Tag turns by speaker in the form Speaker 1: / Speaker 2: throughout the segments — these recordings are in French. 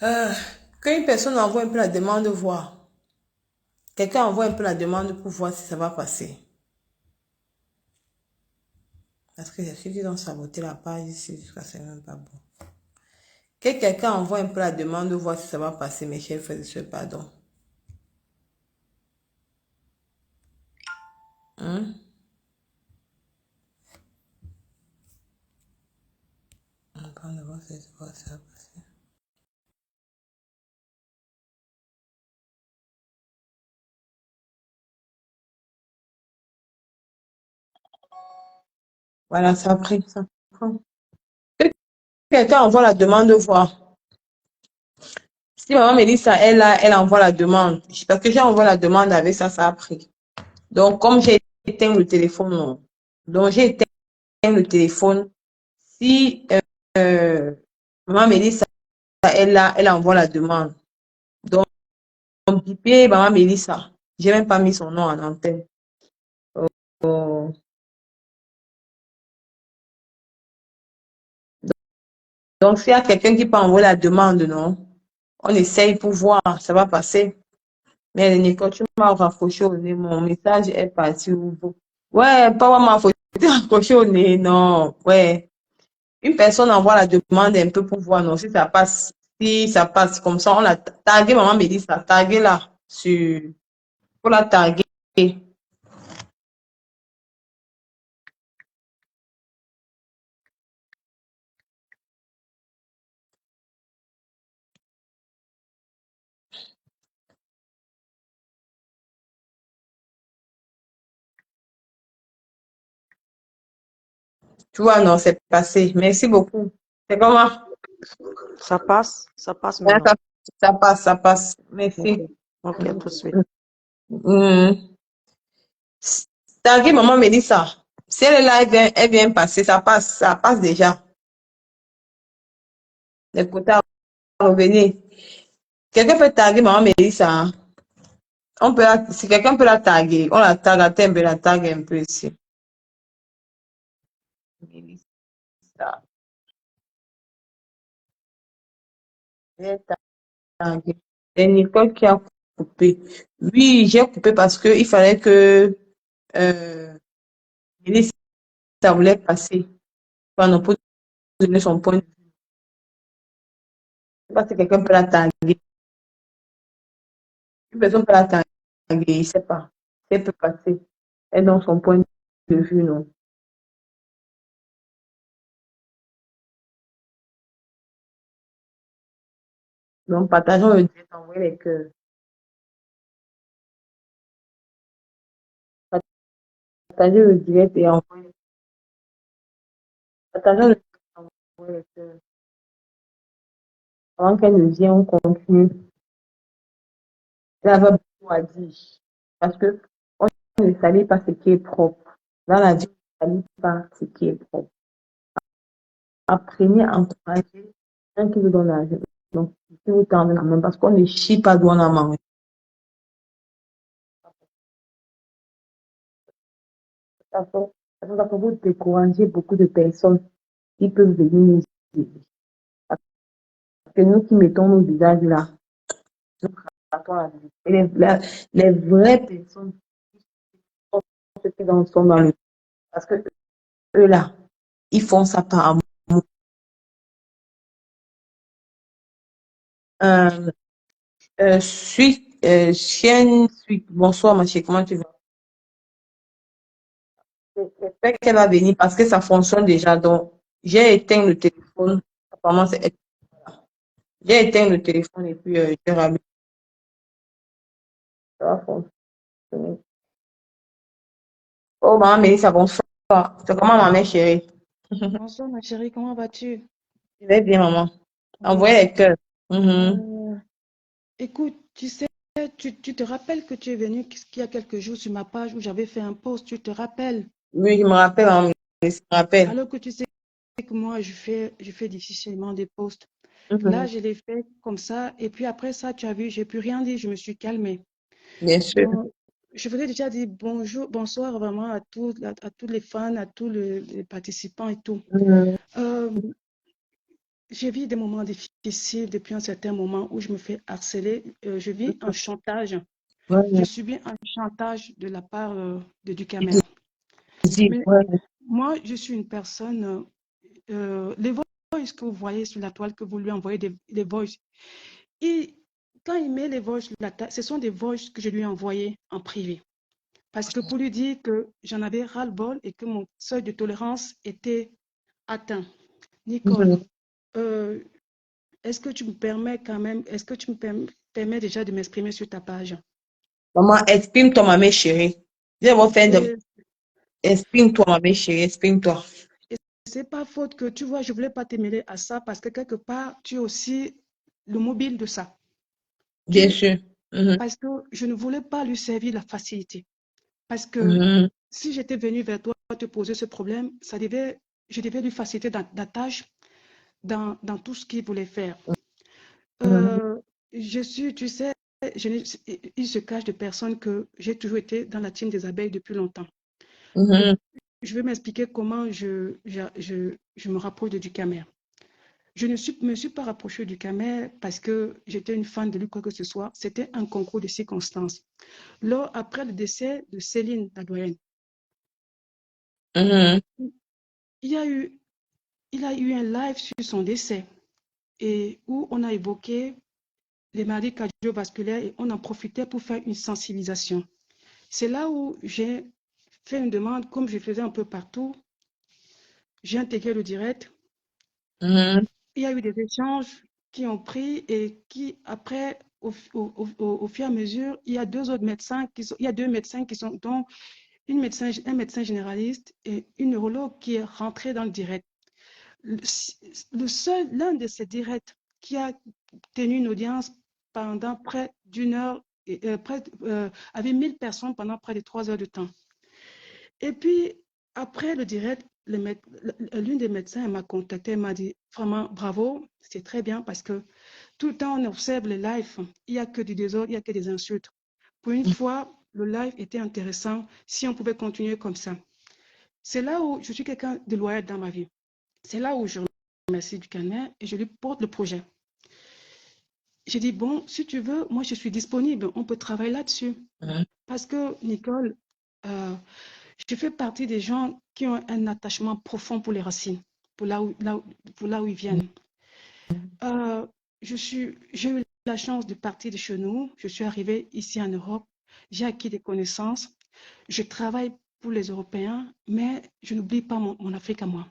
Speaker 1: Euh, Quand une personne envoie un peu la demande, voir. Quelqu'un envoie un peu la demande pour voir si ça va passer. Parce que ceux qui ont saboté la page ici, jusqu'à c'est même pas bon. Que quelqu'un envoie un peu la demande, voir si ça va passer, mes chers frères et sœurs, pardon. Hein? On va voir si ça va passer. Voilà, ça a pris. Ça prend. Que quelqu'un envoie la demande, voir. Si maman Mélissa, elle envoie la demande. Parce que j'ai envoyé la demande avec ça, ça a pris. Donc, comme j'ai éteint le téléphone, non. Donc, j'ai éteint le téléphone. Si maman Mélissa, elle envoie la demande. Donc, bipé maman Mélissa. J'ai même pas mis son nom en antenne. Oh. Donc, s'il y a quelqu'un qui peut envoyer la demande, non, on essaye pour voir, ça va passer. Mais Nicole, tu m'as raccroché au nez, mon message est parti au bout. Ouais, pas vraiment, faut te raccrocher au nez, non, ouais. Une personne envoie la demande un peu pour voir, non, si ça passe, si ça passe comme ça, on a tagué, maman me dit ça, tagué là, pour la taguer. Tu vois, non, c'est passé. Merci beaucoup. C'est comment?
Speaker 2: Ça passe
Speaker 1: Ouais,
Speaker 2: maintenant.
Speaker 1: ça passe, ça passe.
Speaker 2: Ok,
Speaker 1: Merci.
Speaker 2: ok, tout de suite.
Speaker 1: Mhm. Taguer maman me dit ça. Si elle est là, elle vient passer, ça passe déjà. Les quotas revenir. Quelqu'un peut taguer maman Mélissa. Hein. Si quelqu'un peut la taguer, on la tag, attends, la tag un peu ici. Mélissa. J'ai tagué. C'est Nicole qui a coupé. Oui, j'ai coupé parce que il fallait que euh, Mélissa voulait passer. Enfin, pour donner son point de vue. Je sais pas si quelqu'un peut la taguer. Une personne peut la taguer, je ne sais pas. Si elle peut passer. Elle donne son point de vue, non. Donc, partageons le direct, envoyez les cœurs. Partagez le direct et envoyez. Partageons le direct et envoyez les cœurs. Avant qu'elle ne vienne, on continue. Elle avait beaucoup à dire. Parce que on ne salit pas ce qui est propre. Dans la vie, on ne salit pas ce qui est propre. Apprenez à encourager un qui vous donne l'argent. Donc, si vous tendez la main, parce qu'on ne chie pas d'où on a mangé. Ça fait, ça fait vous décourager beaucoup de personnes qui peuvent venir nous aider. Parce que nous qui mettons nos visages là, nous ratons la vie. Et les vraies personnes sont ceux qui sont dans le. Parce que eux là, ils font ça par amour. Euh, chienne, suite. Bonsoir, ma chérie, comment tu vas? J'espère qu'elle va venir parce que ça fonctionne déjà. Donc, j'ai éteint le téléphone. Apparemment, j'ai éteint le téléphone et puis j'ai rallumé. Ça va fonctionner. Oh, maman, Mélissa, bonsoir. C'est comment, maman, chérie?
Speaker 3: Bonsoir ma chérie, comment vas-tu?
Speaker 1: Je vais bien, maman.
Speaker 3: Oui.
Speaker 1: Envoyez les cœurs. Mhm.
Speaker 3: Euh, Écoute, tu sais, tu te rappelles que tu es venu qu'il y a quelques jours sur ma page où j'avais fait un post, tu te rappelles?
Speaker 1: Oui, je me rappelle, maman, Mélissa, je me rappelle.
Speaker 3: Alors que tu sais que moi, je fais difficilement des posts. Là,
Speaker 1: Mhm.
Speaker 3: je l'ai fait comme ça, et puis après ça, tu as vu, j'ai plus rien dit, je me suis calmée.
Speaker 1: Bien sûr.
Speaker 3: Donc, je voulais déjà dire bonjour, bonsoir vraiment à tous les fans, à tous les participants et tout.
Speaker 1: Mhm.
Speaker 3: Euh, je vis des moments difficiles depuis un certain moment où je me fais harceler. Je vis un chantage. Je
Speaker 1: Ouais,
Speaker 3: subis un chantage de la part du
Speaker 1: il
Speaker 3: caméra.
Speaker 1: dit,
Speaker 3: Mais
Speaker 1: ouais.
Speaker 3: moi, je suis une personne, les voices que vous voyez sur la toile, que vous lui envoyez des voices, et quand il met les voices sur la table, ce sont des voices que je lui ai envoyées en privé. Parce que pour lui dire que j'en avais ras-le-bol et que mon seuil de tolérance était atteint. Nicole,
Speaker 1: Mhm.
Speaker 3: euh, est-ce que tu me permets quand même, est-ce que tu me permets déjà de m'exprimer sur ta page?
Speaker 1: Maman, exprime-toi, ma mère chérie.
Speaker 3: Et,
Speaker 1: Exprime-toi, ma mère chérie, exprime-toi.
Speaker 3: et c'est pas faute que, tu vois, je voulais pas te mêler à ça parce que quelque part, tu es aussi le mobile de ça.
Speaker 1: Bien sûr. Mhm.
Speaker 3: Parce que je ne voulais pas lui servir la facilité. Parce que
Speaker 1: Mhm.
Speaker 3: si j'étais venue vers toi te poser ce problème, je devais lui faciliter la tâche dans tout ce qu'il voulait faire.
Speaker 1: Mhm.
Speaker 3: Euh, tu sais, il se cache de personnes que j'ai toujours été dans la team des abeilles depuis longtemps.
Speaker 1: Mhm.
Speaker 3: Je vais m'expliquer comment je me rapproche de Ducamer. Je ne me suis pas rapprochée du Ducamer parce que j'étais une fan de lui, quoi que ce soit. C'était un concours de circonstances. Après le décès de Céline, la doyenne,
Speaker 1: Mhm.
Speaker 3: il y a eu, il a eu un live sur son décès et où on a évoqué les maladies cardiovasculaires et on en profitait pour faire une sensibilisation. C'est là où j'ai fait une demande, comme je faisais un peu partout. J'ai intégré le direct.
Speaker 1: Mhm.
Speaker 3: Il y a eu des échanges qui ont pris et qui, après, au fur et à mesure, il y a deux autres médecins il y a deux médecins qui sont, dont un médecin généraliste et une neurologue qui est rentré dans le direct. L'un de ces directs qui a tenu une audience pendant près d'une heure, avait 1000 personnes pendant près de 3 heures de temps. Et puis, après le direct, l'une des médecins m'a contacté, m'a dit vraiment bravo, c'est très bien parce que tout le temps on observe les lives, il n'y a que du désordre, il n'y a que des insultes. Pour une fois, le live était intéressant si on pouvait continuer comme ça. C'est là où je suis quelqu'un de loyal dans ma vie. C'est là où je remercie du Canet et je lui porte le projet. J'ai dit, bon, si tu veux, moi je suis disponible, on peut travailler là-dessus.
Speaker 1: Mhm.
Speaker 3: Parce que, Nicole, euh, je fais partie des gens qui ont un attachement profond pour les racines, pour là où ils viennent. Euh, j'ai eu la chance de partir de chez nous. Je suis arrivée ici en Europe. J'ai acquis des connaissances. Je travaille pour les Européens, mais je n'oublie pas mon Afrique à moi.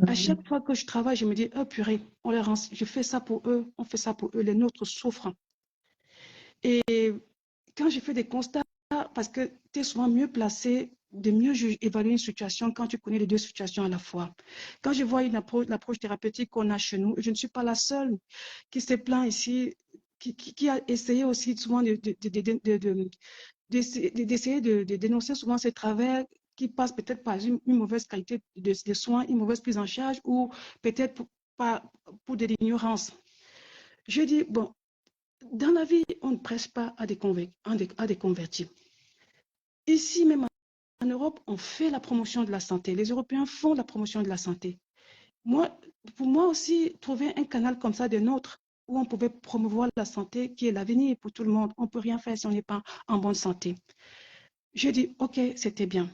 Speaker 3: À chaque fois que je travaille, je me dis, oh purée, je fais ça pour eux, on fait ça pour eux, les nôtres souffrent. Et quand je fais des constats, parce que tu es souvent mieux placé de mieux évaluer une situation quand tu connais les deux situations à la fois. Quand je vois l'approche thérapeutique qu'on a chez nous, je ne suis pas la seule qui se plaint ici, qui a essayé aussi souvent d'essayer de dénoncer souvent ces travers qui passent peut-être par une mauvaise qualité de soins, une mauvaise prise en charge ou peut-être pour de l'ignorance. Je dis, bon, dans la vie, on ne presse pas à des convertis. Ici, même en Europe, on fait la promotion de la santé. Les Européens font la promotion de la santé. Moi, pour moi aussi, trouver un canal comme ça de nôtre, où on pouvait promouvoir la santé, qui est l'avenir pour tout le monde. On ne peut rien faire si on n'est pas en bonne santé. Je dis, OK, c'était bien.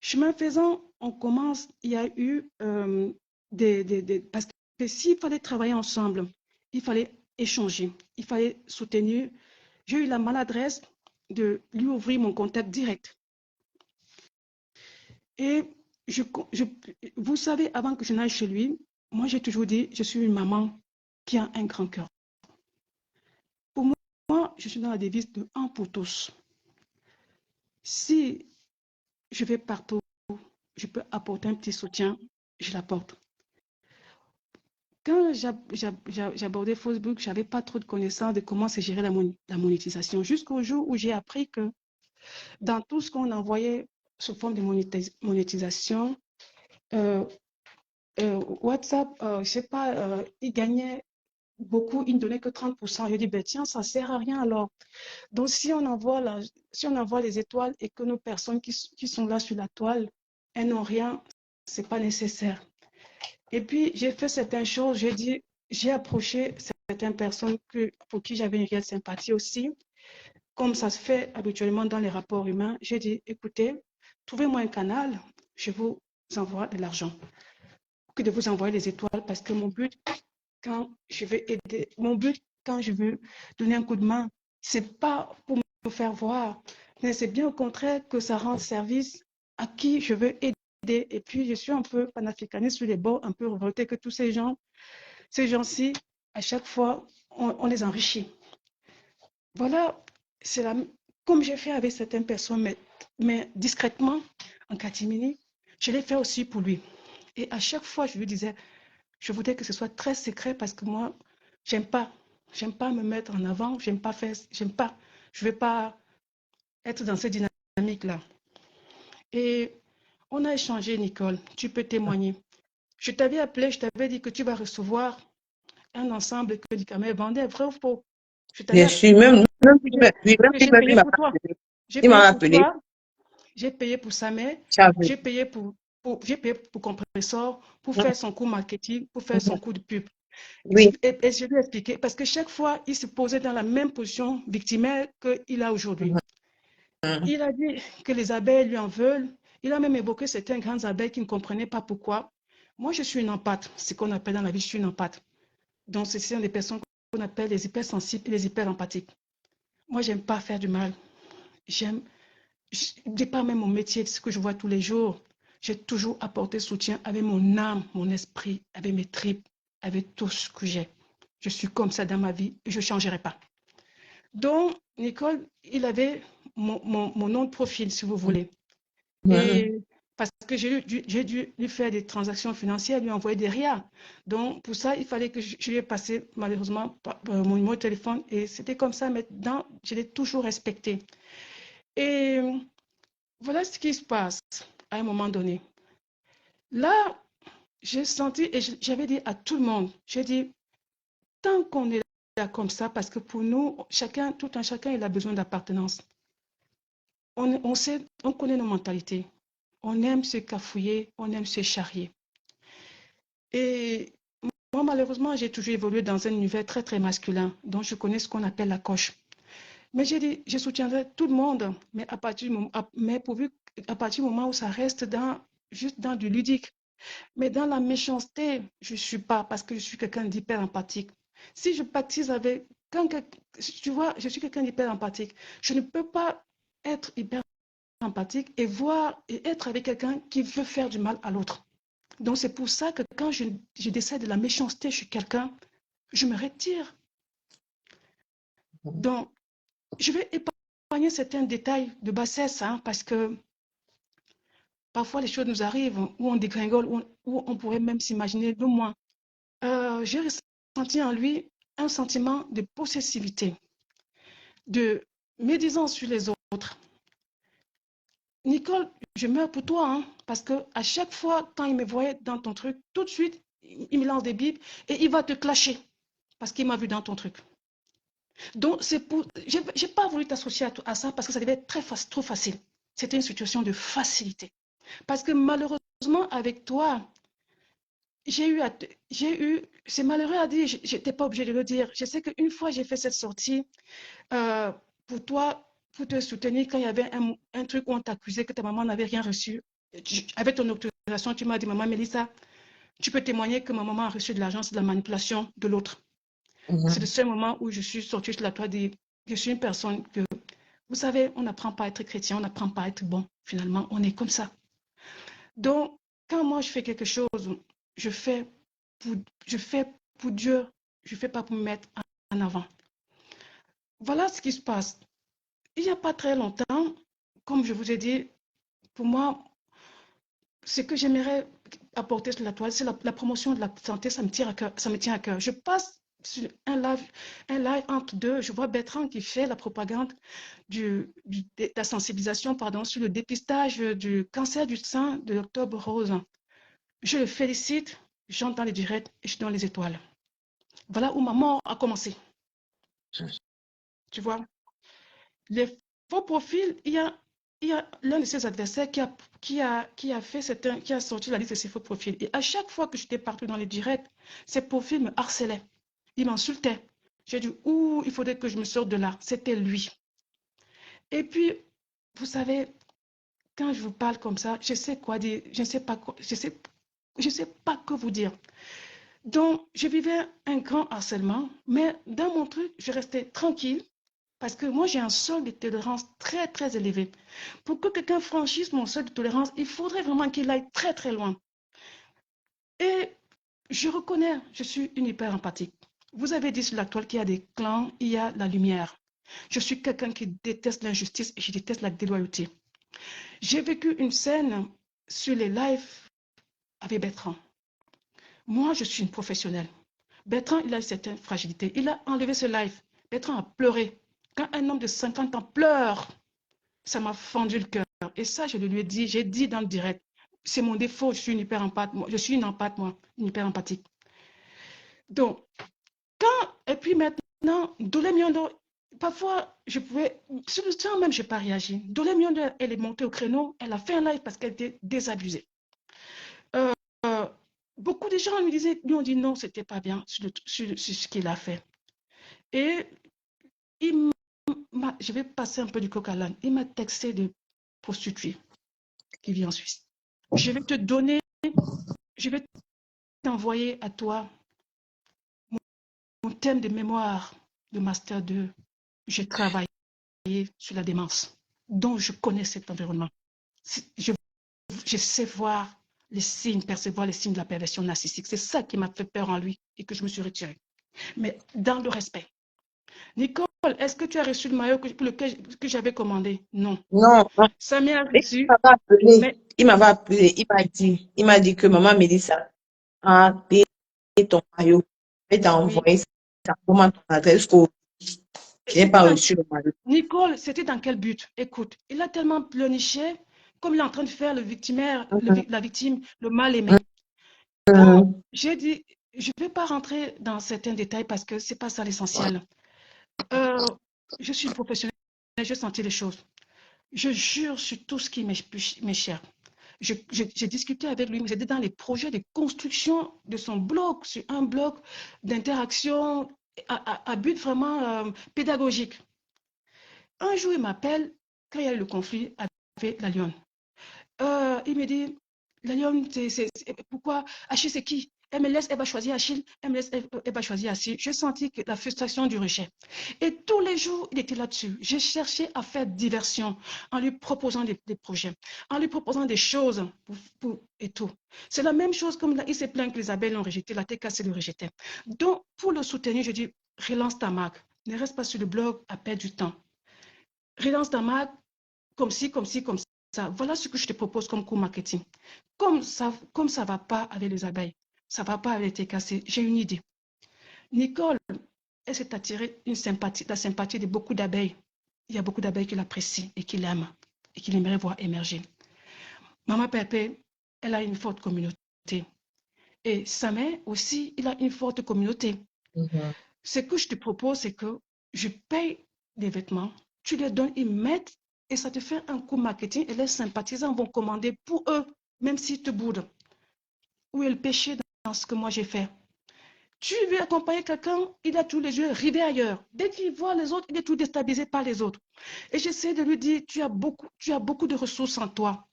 Speaker 3: Chemin faisant, on commence, il y a eu parce que s'il fallait travailler ensemble, il fallait échanger, il fallait soutenir. J'ai eu la maladresse de lui ouvrir mon contact direct. Et je, je, vous savez, avant que je n'aille chez lui, moi j'ai toujours dit, je suis une maman qui a un grand cœur. Pour moi, je suis dans la devise de un pour tous. Si je vais partout, je peux apporter un petit soutien, je l'apporte. Quand j'abordais Facebook, je n'avais pas trop de connaissances de comment se gérer la monétisation. Jusqu'au jour où j'ai appris que dans tout ce qu'on envoyait sous forme de monétisation, euh, WhatsApp, je ne sais pas, il gagnait beaucoup, il ne donnait que 30%. Je dis, ben tiens, ça ne sert à rien alors. Donc, si on envoie les étoiles et que nos personnes qui sont là sur la toile, elles n'ont rien, ce n'est pas nécessaire. Et puis, j'ai fait certaines choses. J'ai approché certaines personnes pour qui j'avais une réelle sympathie aussi. Comme ça se fait habituellement dans les rapports humains, j'ai dit, écoutez, trouvez-moi un canal, je vous envoie de l'argent. Que de vous envoyer les étoiles, parce que quand je veux aider, mon but, quand je veux donner un coup de main, c'est pas pour me faire voir, mais c'est bien au contraire que ça rende service à qui je veux aider. Et puis, je suis un peu panafricaniste sur les bords, un peu révoltée que tous ces gens-ci, à chaque fois, on les enrichit. Voilà, c'est la, comme j'ai fait avec certaines personnes, mais discrètement, en catimini, je l'ai fait aussi pour lui. Et à chaque fois, je lui disais, je voudrais que ce soit très secret parce que moi, j'aime pas. J'aime pas me mettre en avant, j'aime pas. Je vais pas être dans cette dynamique-là. Et on a échangé, Nicole, tu peux témoigner. Je t'avais appelé, je t'avais dit que tu vas recevoir un ensemble que Dicamé vendait, vrai ou faux? Je t'avais
Speaker 1: Bien
Speaker 3: appelé
Speaker 1: sûr, même
Speaker 3: que
Speaker 1: lui, même
Speaker 3: j'ai
Speaker 1: lui
Speaker 3: payé
Speaker 1: m'a
Speaker 3: pour
Speaker 1: pas
Speaker 3: toi.
Speaker 1: appelé.
Speaker 3: J'ai
Speaker 1: Il
Speaker 3: payé
Speaker 1: m'a
Speaker 3: pour
Speaker 1: appelé.
Speaker 3: toi, j'ai payé pour sa mère,
Speaker 1: J'avais.
Speaker 3: j'ai payé j'ai payé pour Compressor, pour faire son coup marketing, pour faire son coup de pub.
Speaker 1: Oui.
Speaker 3: Et je lui ai expliqué, parce que chaque fois, il se posait dans la même position victimaire qu'il a aujourd'hui. Il a dit que les abeilles lui en veulent. Il a même évoqué certaines grandes abeilles qui ne comprenaient pas pourquoi. Moi, je suis une empathe, ce qu'on appelle dans la vie, je suis une empathe. Donc, ce sont des personnes qu'on appelle les hypersensibles et les hyperempathiques. Moi, j'aime pas faire du mal. J'aime, je dis pas même mon métier, ce que je vois tous les jours. J'ai toujours apporté soutien avec mon âme, mon esprit, avec mes tripes, avec tout ce que j'ai. Je suis comme ça dans ma vie et je ne changerai pas. Donc, Nicole, il avait mon nom de profil, si vous voulez. Et parce que j'ai dû lui faire des transactions financières, lui envoyer des RIA. Donc, pour ça, il fallait que je lui ai passé, malheureusement, mon numéro de téléphone. Et c'était comme ça. Maintenant, je l'ai toujours respecté. Et voilà ce qui se passe à un moment donné. Là, j'ai senti, et j'avais dit à tout le monde, j'ai dit, tant qu'on est là comme ça, parce que pour nous, tout un chacun, il a besoin d'appartenance. On sait, on connaît nos mentalités. On aime se cafouiller, on aime se charrier. Et moi, malheureusement, j'ai toujours évolué dans un univers très, très masculin, donc je connais ce qu'on appelle la coche. Mais j'ai dit, je soutiendrai tout le monde, mais à partir du moment où ça reste juste dans du ludique. Mais dans la méchanceté, je ne suis pas, parce que je suis quelqu'un d'hyper empathique. Si je pactise avec, tu vois, je suis quelqu'un d'hyper empathique. Je ne peux pas être hyper empathique et être avec quelqu'un qui veut faire du mal à l'autre. Donc c'est pour ça que quand je décide de la méchanceté chez quelqu'un, je me retire. Donc je vais épargner certains détails de bassesse, hein, parce que parfois les choses nous arrivent où on dégringole, où on pourrait même s'imaginer de moins. J'ai ressenti en lui un sentiment de possessivité, de médisance sur les autres. Nicole, je meurs pour toi, hein, parce que à chaque fois, quand il me voyait dans ton truc, tout de suite, il me lance des bibles et il va te clasher parce qu'il m'a vu dans ton truc. Donc, j'ai pas voulu t'associer à ça parce que ça devait être trop facile. C'était une situation de facilité. Parce que malheureusement, avec toi, c'est malheureux à dire, j'étais pas obligée de le dire. Je sais qu'une fois, j'ai fait cette sortie euh, pour toi, pour te soutenir quand il y avait un truc où on t'accusait que ta maman n'avait rien reçu. Avec ton autorisation, tu m'as dit, maman Mélissa, tu peux témoigner que ma maman a reçu de l'argent, c'est de la manipulation de l'autre. C'est le seul moment où je suis sortie sur la toile de je suis une personne que, vous savez, on n'apprend pas à être chrétien, on n'apprend pas à être bon. Finalement, on est comme ça. Donc, quand moi je fais quelque chose, je fais pour, je fais pour Dieu, je ne fais pas pour me mettre en avant. Voilà ce qui se passe. Il n'y a pas très longtemps, comme je vous ai dit, pour moi, ce que j'aimerais apporter sur la toile, c'est la promotion de la santé, ça me tient à cœur. Ça me tient à cœur. Je passe sur un live entre deux, je vois Bertrand qui fait la propagande de la sensibilisation pardon, sur le dépistage du cancer du sein de l'Octobre Rose. Je le félicite, j'entre dans les directs et je suis dans les étoiles. Voilà où ma mort a commencé. Tu vois, les faux profils, il y a il y a l'un de ses adversaires qui a fait qui a sorti la liste de ses faux profils. Et à chaque fois que j'étais partout dans les directs, ses profils me harcelaient. Il m'insultait. J'ai dit, ouh, il faudrait que je me sorte de là. C'était lui. Et puis, vous savez, quand je vous parle comme ça, je sais quoi dire, je ne sais pas quoi, je sais pas que vous dire. Donc, je vivais un grand harcèlement, mais dans mon truc, je restais tranquille parce que moi, j'ai un seuil de tolérance très, très élevé. Pour que quelqu'un franchisse mon seuil de tolérance, il faudrait vraiment qu'il aille très, très loin. Et je reconnais, je suis une hyper empathique. Vous avez dit sur la toile qu'il y a des clans, il y a la lumière. Je suis quelqu'un qui déteste l'injustice et je déteste la déloyauté. J'ai vécu une scène sur les lives avec Bertrand. Moi, je suis une professionnelle. Bertrand, il a une certaine fragilité. Il a enlevé ce live. Bertrand a pleuré. Quand un homme de 50 ans pleure, ça m'a fendu le cœur. Et ça, je le lui ai dit, j'ai dit dans le direct. C'est mon défaut, je suis une hyper empathique. Je suis une empathe, moi, une hyper empathique. Donc, et puis maintenant, Dolé Miondo, parfois, je pouvais, sur le temps même, je n'ai pas réagi. Dolé Miondo, elle est montée au créneau, elle a fait un live parce qu'elle était désabusée. Euh, beaucoup de gens lui ont dit non, c'était pas bien sur ce qu'il a fait. Et je vais passer un peu du coq à l'âne. Il m'a texté de prostituée qui vit en Suisse. Je vais te donner, je vais t'envoyer à toi mon thème de mémoire de Master 2. J'ai travaillé sur la démence, donc je connais cet environnement. Je sais voir les signes, percevoir les signes de la perversion narcissique. C'est ça qui m'a fait peur en lui et que je me suis retirée. Mais dans le respect. Nicole, est-ce que tu as reçu le maillot que j'avais commandé? Non.
Speaker 1: Non, non.
Speaker 3: Ça m'est
Speaker 1: Mais il
Speaker 3: reçu,
Speaker 1: m'avait appelé.
Speaker 3: mais
Speaker 1: Il m'avait appelé. Il m'a dit que maman Mélissa a payé ton maillot. Elle t'a
Speaker 3: oui.
Speaker 1: envoyé ça. Comment ton adresse code. Je n'ai pas
Speaker 3: Dans,
Speaker 1: reçu le maillot.
Speaker 3: Nicole, c'était dans quel but? Écoute, il a tellement pleurniché, comme il est en train de faire le victimaire, la victime, le mal aimé. Quand
Speaker 1: Mhm.
Speaker 3: j'ai dit, je ne vais pas rentrer dans certains détails parce que ce n'est pas ça l'essentiel. Je suis une professionnelle, j'ai senti les choses. Je jure sur tout ce qui m'est cher. J'ai discuté avec lui, mais j'étais dans les projets de construction de son blog, sur un blog d'interaction à but vraiment pédagogique. Un jour, il m'appelle quand il y a eu le conflit avec la Lyon. Il me dit, la Lyon, pourquoi Achille, c'est qui? MLS, elle va choisir Achille. MLS, elle va choisir Achille. J'ai senti que la frustration du rejet. Et tous les jours, il était là-dessus. J'ai cherché à faire diversion en lui proposant des projets, en lui proposant des choses et tout. C'est la même chose comme il s'est plaint que les abeilles l'ont rejeté, la TKC le rejetait. Donc, pour le soutenir, je dis, relance ta marque. Ne reste pas sur le blog à perdre du temps. Relance ta marque comme ci, comme ci, comme ça. Voilà ce que je te propose comme cours marketing. Comme ça ne va pas avec les abeilles, ça ne va pas avec les TKC, j'ai une idée. Nicole, elle s'est attirée la sympathie de beaucoup d'abeilles. Il y a beaucoup d'abeilles qui l'apprécient et qui l'aiment et qui l'aimeraient voir émerger. Maman Pépé, elle a une forte communauté. Et sa mère aussi, il a une forte communauté.
Speaker 1: Mhm.
Speaker 3: Ce que je te propose, c'est que je paye des vêtements, tu les donnes, ils mettent et ça te fait un coup marketing et les sympathisants vont commander pour eux, même s'ils te boudent. Où est le péché dans ce que moi j'ai fait? Tu veux accompagner quelqu'un, il a tous les yeux rivés ailleurs. Dès qu'il voit les autres, il est tout déstabilisé par les autres. Et j'essaie de lui dire, tu as beaucoup de ressources en toi.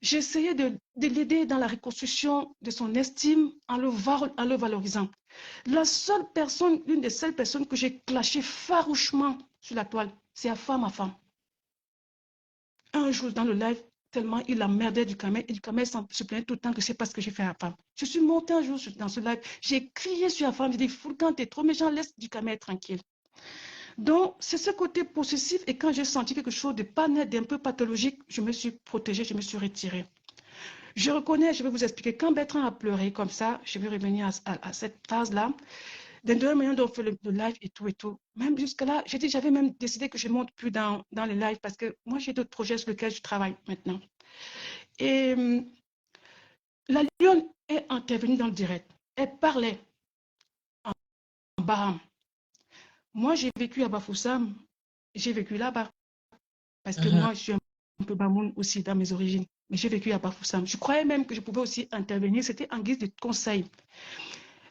Speaker 3: J'ai essayé de l'aider dans la reconstruction de son estime en le valorisant. La seule personne, l'une des seules personnes que j'ai clashé farouchement sur la toile, c'est à femme. Un jour dans le live, tellement il a merdé du camel, et du camel se plaignait tout le temps que c'est pas ce que j'ai fait à la femme. Je suis montée un jour dans ce live, j'ai crié sur la femme, j'ai dit, Foulkan, t'es trop méchant, laisse du camel tranquille. Donc, c'est ce côté possessif, et quand j'ai senti quelque chose de pas net, d'un peu pathologique, je me suis protégée, je me suis retirée. Je reconnais, je vais vous expliquer, quand Bertrand a pleuré comme ça, je vais revenir à cette phase-là, d'un deuxième moyen dont on fait le live et tout et tout. Même jusque là, j'avais même décidé que je ne monte plus dans les lives parce que moi, j'ai d'autres projets sur lesquels je travaille maintenant. Et la Lyon est intervenue dans le direct. Elle parlait en Baham. Moi, j'ai vécu à Bafoussam. J'ai vécu là-bas parce que
Speaker 1: Mhm.
Speaker 3: moi, je suis un peu Bamoun aussi dans mes origines. Mais j'ai vécu à Bafoussam. Je croyais même que je pouvais aussi intervenir. C'était en guise de conseil.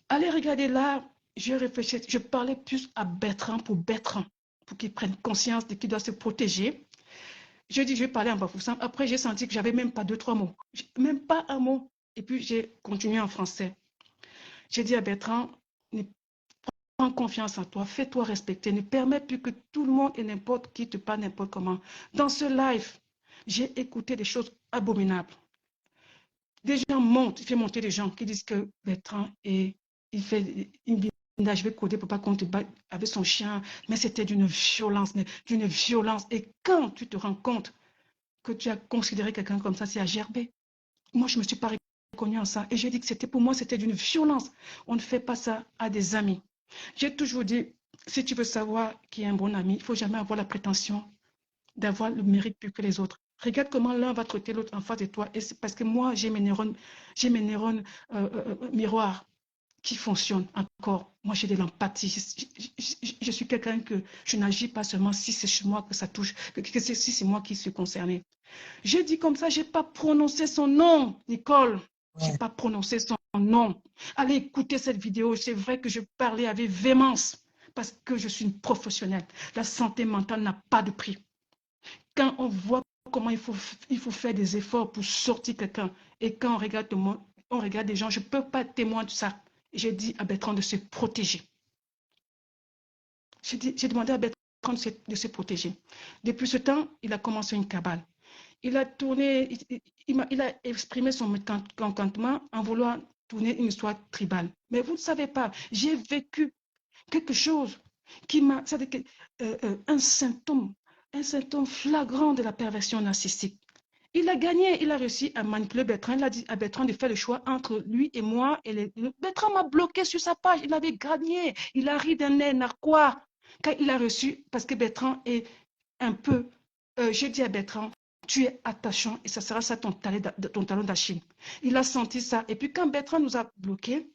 Speaker 3: Allez regarder là, je réfléchis, je parlais plus à Bertrand, pour qu'il prenne conscience de qu'il doit se protéger. Je dis, je vais parler en Bafoussam. Après, j'ai senti que j'avais même pas 2-3 mots. Même pas un mot. Et puis, j'ai continué en français. J'ai dit à Bertrand, prends confiance en toi, fais-toi respecter, ne permets plus que tout le monde et n'importe qui te parle n'importe comment. Dans ce live, j'ai écouté des choses abominables. Des gens montent, il fait monter des gens qui disent que Bertrand il fait une binda, je vais coder pour pas qu'on te batte avec son chien, mais c'était d'une violence, d'une violence. Et quand tu te rends compte que tu as considéré quelqu'un comme ça, c'est à gerber. Moi, je ne me suis pas reconnue en ça. Et j'ai dit que c'était pour moi, c'était d'une violence. On ne fait pas ça à des amis. J'ai toujours dit, si tu veux savoir qui est un bon ami, il ne faut jamais avoir la prétention d'avoir le mérite plus que les autres. Regarde comment l'un va traiter l'autre en face de toi. Et c'est parce que moi, j'ai mes neurones miroirs qui fonctionnent encore. Moi, j'ai de l'empathie. Je suis quelqu'un que je n'agis pas seulement si c'est chez moi que ça touche, si c'est moi qui suis concerné. J'ai dit comme ça, je n'ai pas prononcé son nom, Nicole. Je n'ai pas prononcé son nom. Allez écouter cette vidéo. C'est vrai que je parlais avec véhémence parce que je suis une professionnelle. La santé mentale n'a pas de prix. Quand on voit comment il faut faire des efforts pour sortir quelqu'un, et quand on regarde des gens, je ne peux pas être témoin de ça. J'ai dit à Bertrand de se protéger. J'ai demandé à Bertrand de se protéger. Depuis ce temps, il a commencé une cabale. Il a tourné, il a exprimé son mécontentement en voulant tourner une histoire tribale. Mais vous ne savez pas, j'ai vécu quelque chose qui m'a, un symptôme flagrant de la perversion narcissique. Il a gagné, il a réussi à manipuler Bertrand. Il a dit à Bertrand de faire le choix entre lui et moi. Bertrand m'a bloqué sur sa page. Il avait gagné. Il a ri d'un air narquois quand il a reçu, parce que Bertrand est un peu. J'ai dit à Bertrand, tu es attachant et ça sera ça ton talon d'Achille. Il a senti ça. Et puis quand Bertrand nous a bloqués,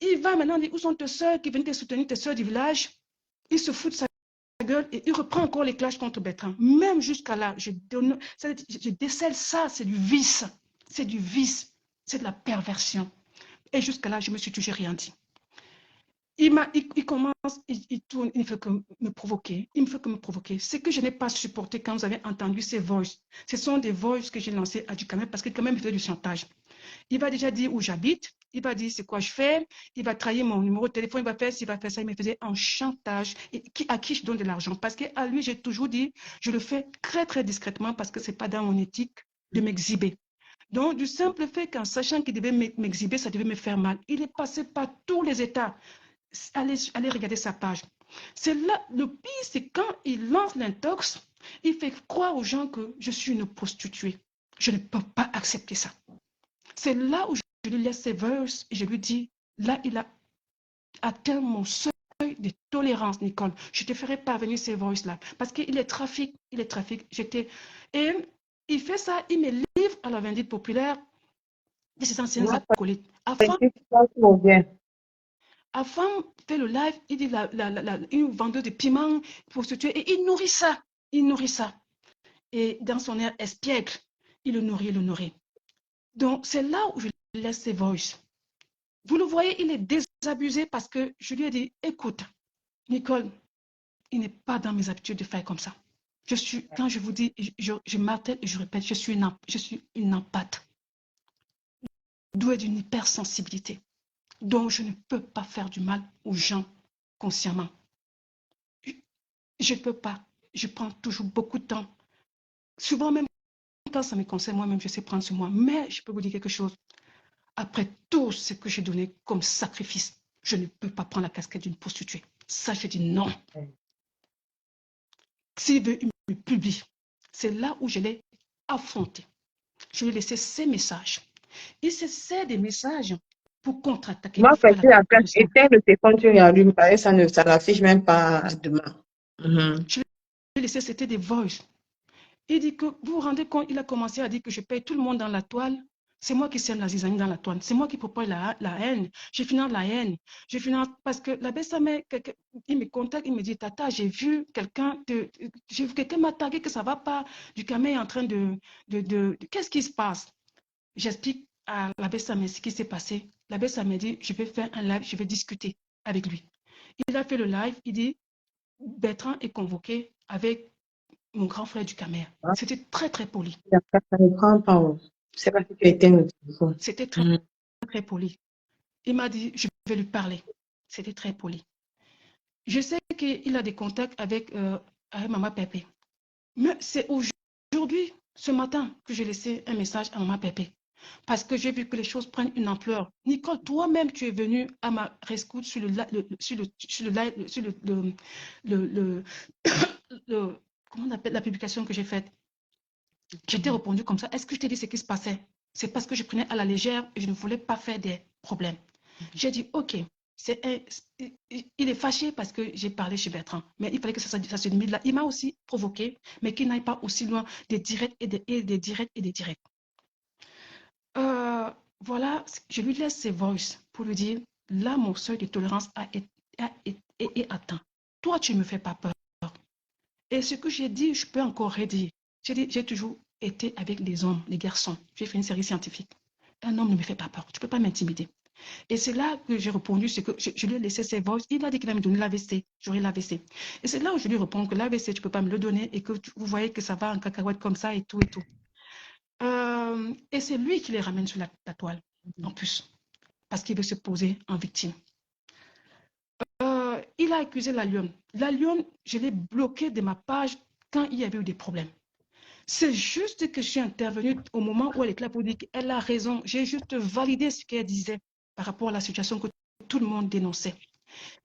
Speaker 3: il va maintenant dire où sont tes soeurs qui viennent te soutenir, tes soeurs du village. Il se fout de sa gueule et il reprend encore les clashs contre Bertrand. Même jusqu'à là, je décèle ça, c'est du vice. C'est du vice. C'est de la perversion. Et jusqu'à là, je me suis toujours rien dit. Il commence, il tourne, il ne fait que me provoquer. Il me fait que me provoquer. Ce que je n'ai pas supporté quand vous avez entendu ces voices, ce sont des voices que j'ai lancées à du Kamel parce qu'il quand même fait du chantage. Il va déjà dire où j'habite, il va dire c'est quoi je fais, il va trahir mon numéro de téléphone, il va faire ça, il me faisait un chantage et à qui je donne de l'argent. Parce qu'à lui, j'ai toujours dit, je le fais très très discrètement parce que ce n'est pas dans mon éthique de m'exhiber. Donc, du simple fait qu'en sachant qu'il devait m'exhiber, ça devait me faire mal. Il est passé par tous les états. Allez regarder sa page. C'est là, le pire, c'est quand il lance l'intox, il fait croire aux gens que je suis une prostituée. Je ne peux pas accepter ça. C'est là où je lui laisse ses verses et je lui dis, là, il a atteint mon seuil de tolérance, Nicole. Je te ferai parvenir ces voices-là. Parce qu'il est trafic, Et il fait ça, il me livre à la vindicte populaire de ses anciens acolytes. Afin fait le live, il dit une vendeuse de piment prostituée et il nourrit ça. Il nourrit ça. Et dans son air espiègle, il le nourrit. Donc, c'est là où je laisse ses voices. Vous le voyez, il est désabusé parce que je lui ai dit, écoute, Nicole, il n'est pas dans mes habitudes de faire comme ça. Quand je vous dis, je martèle et je répète, je suis une empathe, douée d'une hypersensibilité. Donc, je ne peux pas faire du mal aux gens consciemment. Je ne peux pas. Je prends toujours beaucoup de temps. Souvent, même quand ça me concerne moi-même, je sais prendre sur moi. Mais je peux vous dire quelque chose. Après tout ce que j'ai donné comme sacrifice, je ne peux pas prendre la casquette d'une prostituée. Ça, je dis non. S'il veut, il me publie. C'est là où je l'ai affronté. Je lui ai laissé ses messages. Il se sert des messages pour contre-attaquer.
Speaker 1: Moi, quand tu appelles, éteins le téléphone, tu réallumes, parce que ça n'affiche même pas demain.
Speaker 3: Je lui ai laissé, c'était des voices. Il dit que, vous vous rendez compte, il a commencé à dire que je paye tout le monde dans la toile. C'est moi qui sème la zizanie dans la toile. C'est moi qui propose la haine. Je finance la haine. Je finance parce que la belle-mère, il me contacte, il me dit, Tata, j'ai vu quelqu'un m'a tagué que ça va pas. Du Cameroun est en train qu'est-ce qui se passe? J'explique à la belle-mère ce qui s'est passé. La belle-mère me dit, je vais faire un live, je vais discuter avec lui. Il a fait le live, il dit, Bertrand est convoqué avec mon grand frère du Cameroun.
Speaker 1: Ah,
Speaker 3: C'était très, très poli.
Speaker 1: ça ne prend pas. Je sais pas si tu étais au téléphone.
Speaker 3: C'était très, très poli. Il m'a dit, je vais lui parler. C'était très poli. Je sais qu'il a des contacts avec Maman Pépé. Mais c'est aujourd'hui, ce matin, que j'ai laissé un message à Maman Pépé. Parce que j'ai vu que les choses prennent une ampleur. Nicole, toi-même, tu es venue à ma rescousse sur comment on appelle la publication que j'ai faite. Je t'ai répondu comme ça. Est-ce que je t'ai dit ce qui se passait? C'est parce que je prenais à la légère et je ne voulais pas faire des problèmes. J'ai dit, OK, il est fâché parce que j'ai parlé chez Bertrand, mais il fallait que ça se limite là. Il m'a aussi provoqué, mais qu'il n'aille pas aussi loin des directs et des directs et des directs. Voilà, je lui laisse ses voices pour lui dire, là, mon seuil de tolérance est atteint. Toi, tu ne me fais pas peur. Et ce que j'ai dit, je peux encore redire. J'ai dit, j'ai toujours été avec les hommes, les garçons. J'ai fait une série scientifique. Un homme ne me fait pas peur. Tu ne peux pas m'intimider. Et c'est là que j'ai répondu, c'est que je lui ai laissé ses voix. Il a dit qu'il allait me donner l'AVC. J'aurai l'AVC. Et c'est là où je lui réponds que l'AVC, tu ne peux pas me le donner et que vous voyez que ça va en cacahuète comme ça et tout et tout. Et c'est lui qui les ramène sur la toile, en plus, parce qu'il veut se poser en victime. Il a accusé la Lyon. La Lyon, je l'ai bloqué de ma page quand il y avait eu des problèmes. C'est juste que je suis intervenue au moment où elle est là pour dire qu'elle a raison. J'ai juste validé ce qu'elle disait par rapport à la situation que tout le monde dénonçait.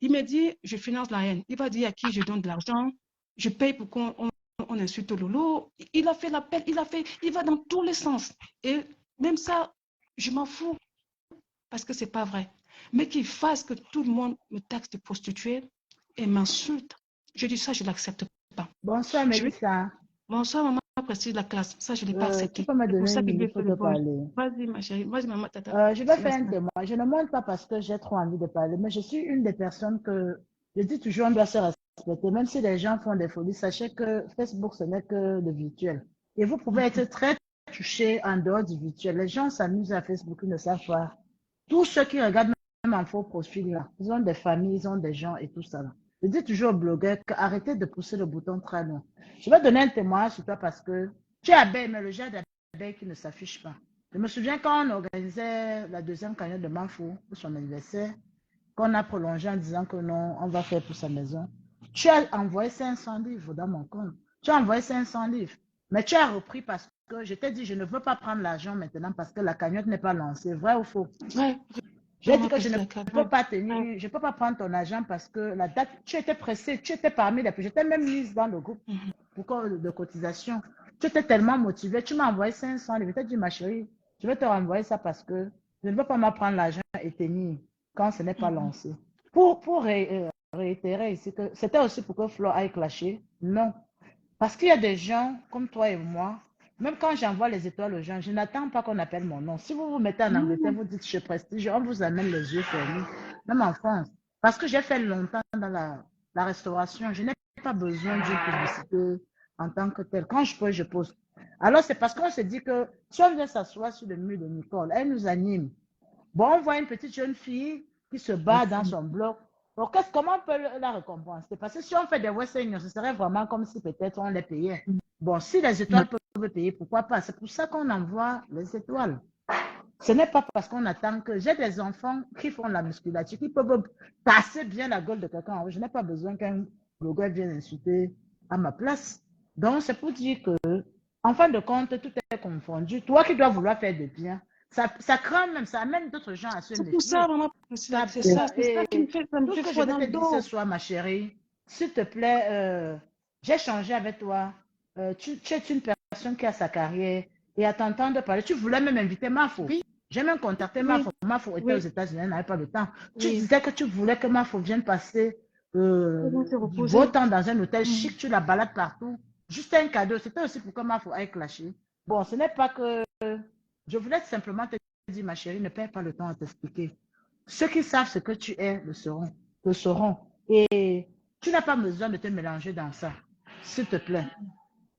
Speaker 3: Il m'a dit, je finance la haine. Il va dire à qui je donne de l'argent, je paye pour qu'on insulte Lolo. Il a fait l'appel, il va dans tous les sens. Et même ça, je m'en fous parce que c'est pas vrai. Mais qu'il fasse que tout le monde me taxe de prostituée et m'insulte. Je dis ça, je ne l'accepte pas.
Speaker 2: Bonsoir, Mélissa.
Speaker 3: Bonsoir, maman précise la classe. Ça, je ne l'ai pas
Speaker 2: Tu
Speaker 3: accepté.
Speaker 2: peux me
Speaker 3: C'est pour
Speaker 2: donner
Speaker 3: ça
Speaker 2: une
Speaker 3: que je
Speaker 2: minute
Speaker 3: vais
Speaker 2: pour
Speaker 3: faire
Speaker 2: te
Speaker 3: le vol.
Speaker 2: parler.
Speaker 3: Vas-y, ma chérie. Vas-y, maman, tata.
Speaker 2: Je vais faire un témoin. Je ne monte pas parce que j'ai trop envie de parler, mais je suis une des personnes que je dis toujours on doit se respecter. Même si les gens font des folies, sachez que Facebook, ce n'est que le virtuel. Et vous pouvez être très touché en dehors du virtuel. Les gens s'amusent à Facebook, ils ne savent pas. Tous ceux qui regardent même en faux profil, là, ils ont des familles, ils ont des gens et tout ça. Là. Je dis toujours aux blogueurs qu'arrêtez de pousser le bouton très loin. Je vais donner un témoignage sur toi parce que tu es abeille, mais le genre d'abeille qui ne s'affiche pas. Je me souviens quand on organisait la deuxième cagnotte de Manfou pour son anniversaire, qu'on a prolongé en disant que non, on va faire pour sa maison. Tu as envoyé 500 livres dans mon compte. Tu as envoyé 500 livres. Mais tu as repris parce que je t'ai dit, je ne veux pas prendre l'argent maintenant parce que la cagnotte n'est pas lancée. Vrai ou faux?
Speaker 3: Ouais.
Speaker 2: J'ai dit que je ne peux pas tenir, je ne peux pas prendre ton argent parce que la date, tu étais pressé, tu étais parmi les plus. J'étais même mise dans le groupe de cotisation. Tu étais tellement motivé, tu m'as envoyé 500 livres. Je t'ai dit, ma chérie, je vais te renvoyer ça parce que je ne veux pas me prendre l'argent et tenir quand ce n'est pas lancé. Pour réitérer ici que c'était aussi pour que Flo aille clasher. Non. Parce qu'il y a des gens comme toi et moi, même quand j'envoie les étoiles aux gens, je n'attends pas qu'on appelle mon nom. Si vous vous mettez en Angleterre, vous dites je prestige, on vous amène les yeux fermés, même en France. Parce que j'ai fait longtemps dans la restauration, je n'ai pas besoin d'une publicité en tant que telle. Quand je peux, je pose. Alors c'est parce qu'on se dit que si on vient s'asseoir sur le mur de Nicole, elle nous anime. Bon, on voit une petite jeune fille qui se bat dans son bloc. Alors, comment on peut la récompenser? Parce que si on fait des Western, ce serait vraiment comme si peut-être on les payait. Bon, si les étoiles peuvent payer, pourquoi pas? C'est pour ça qu'on envoie les étoiles. Ce n'est pas parce qu'on attend que j'ai des enfants qui font la musculature, qui peuvent passer bien la gueule de quelqu'un. Je n'ai pas besoin qu'un blogueur vienne insulter à ma place. Donc, c'est pour dire que, en fin de compte, tout est confondu. Toi qui dois vouloir faire de bien, ça craint même, ça amène d'autres gens à se méfier.
Speaker 3: C'est pour ça, maman, c'est ça qui me fait, ça me fait froid dans le dos.
Speaker 2: Tout ce que je vais te dire ce soir, ma chérie, s'il te plaît, j'ai changé avec toi. Tu es une personne qui a sa carrière et à t'entendre parler, tu voulais même inviter Mafo.
Speaker 3: Oui.
Speaker 2: J'ai même contacté Mafo. Mafo était aux États-Unis, elle n'avait pas le temps. Tu
Speaker 3: Oui.
Speaker 2: disais que tu voulais que Mafo vienne passer du
Speaker 3: reposer.
Speaker 2: beau temps dans un hôtel chic, tu la balades partout. Juste un cadeau. C'était aussi pour que Mafo aille clasher. Bon, ce n'est pas que Je voulais simplement te dire, ma chérie, ne perds pas le temps à t'expliquer. Ceux qui savent ce que tu es le sauront. Le sauront. Et tu n'as pas besoin de te mélanger dans ça. S'il te plaît.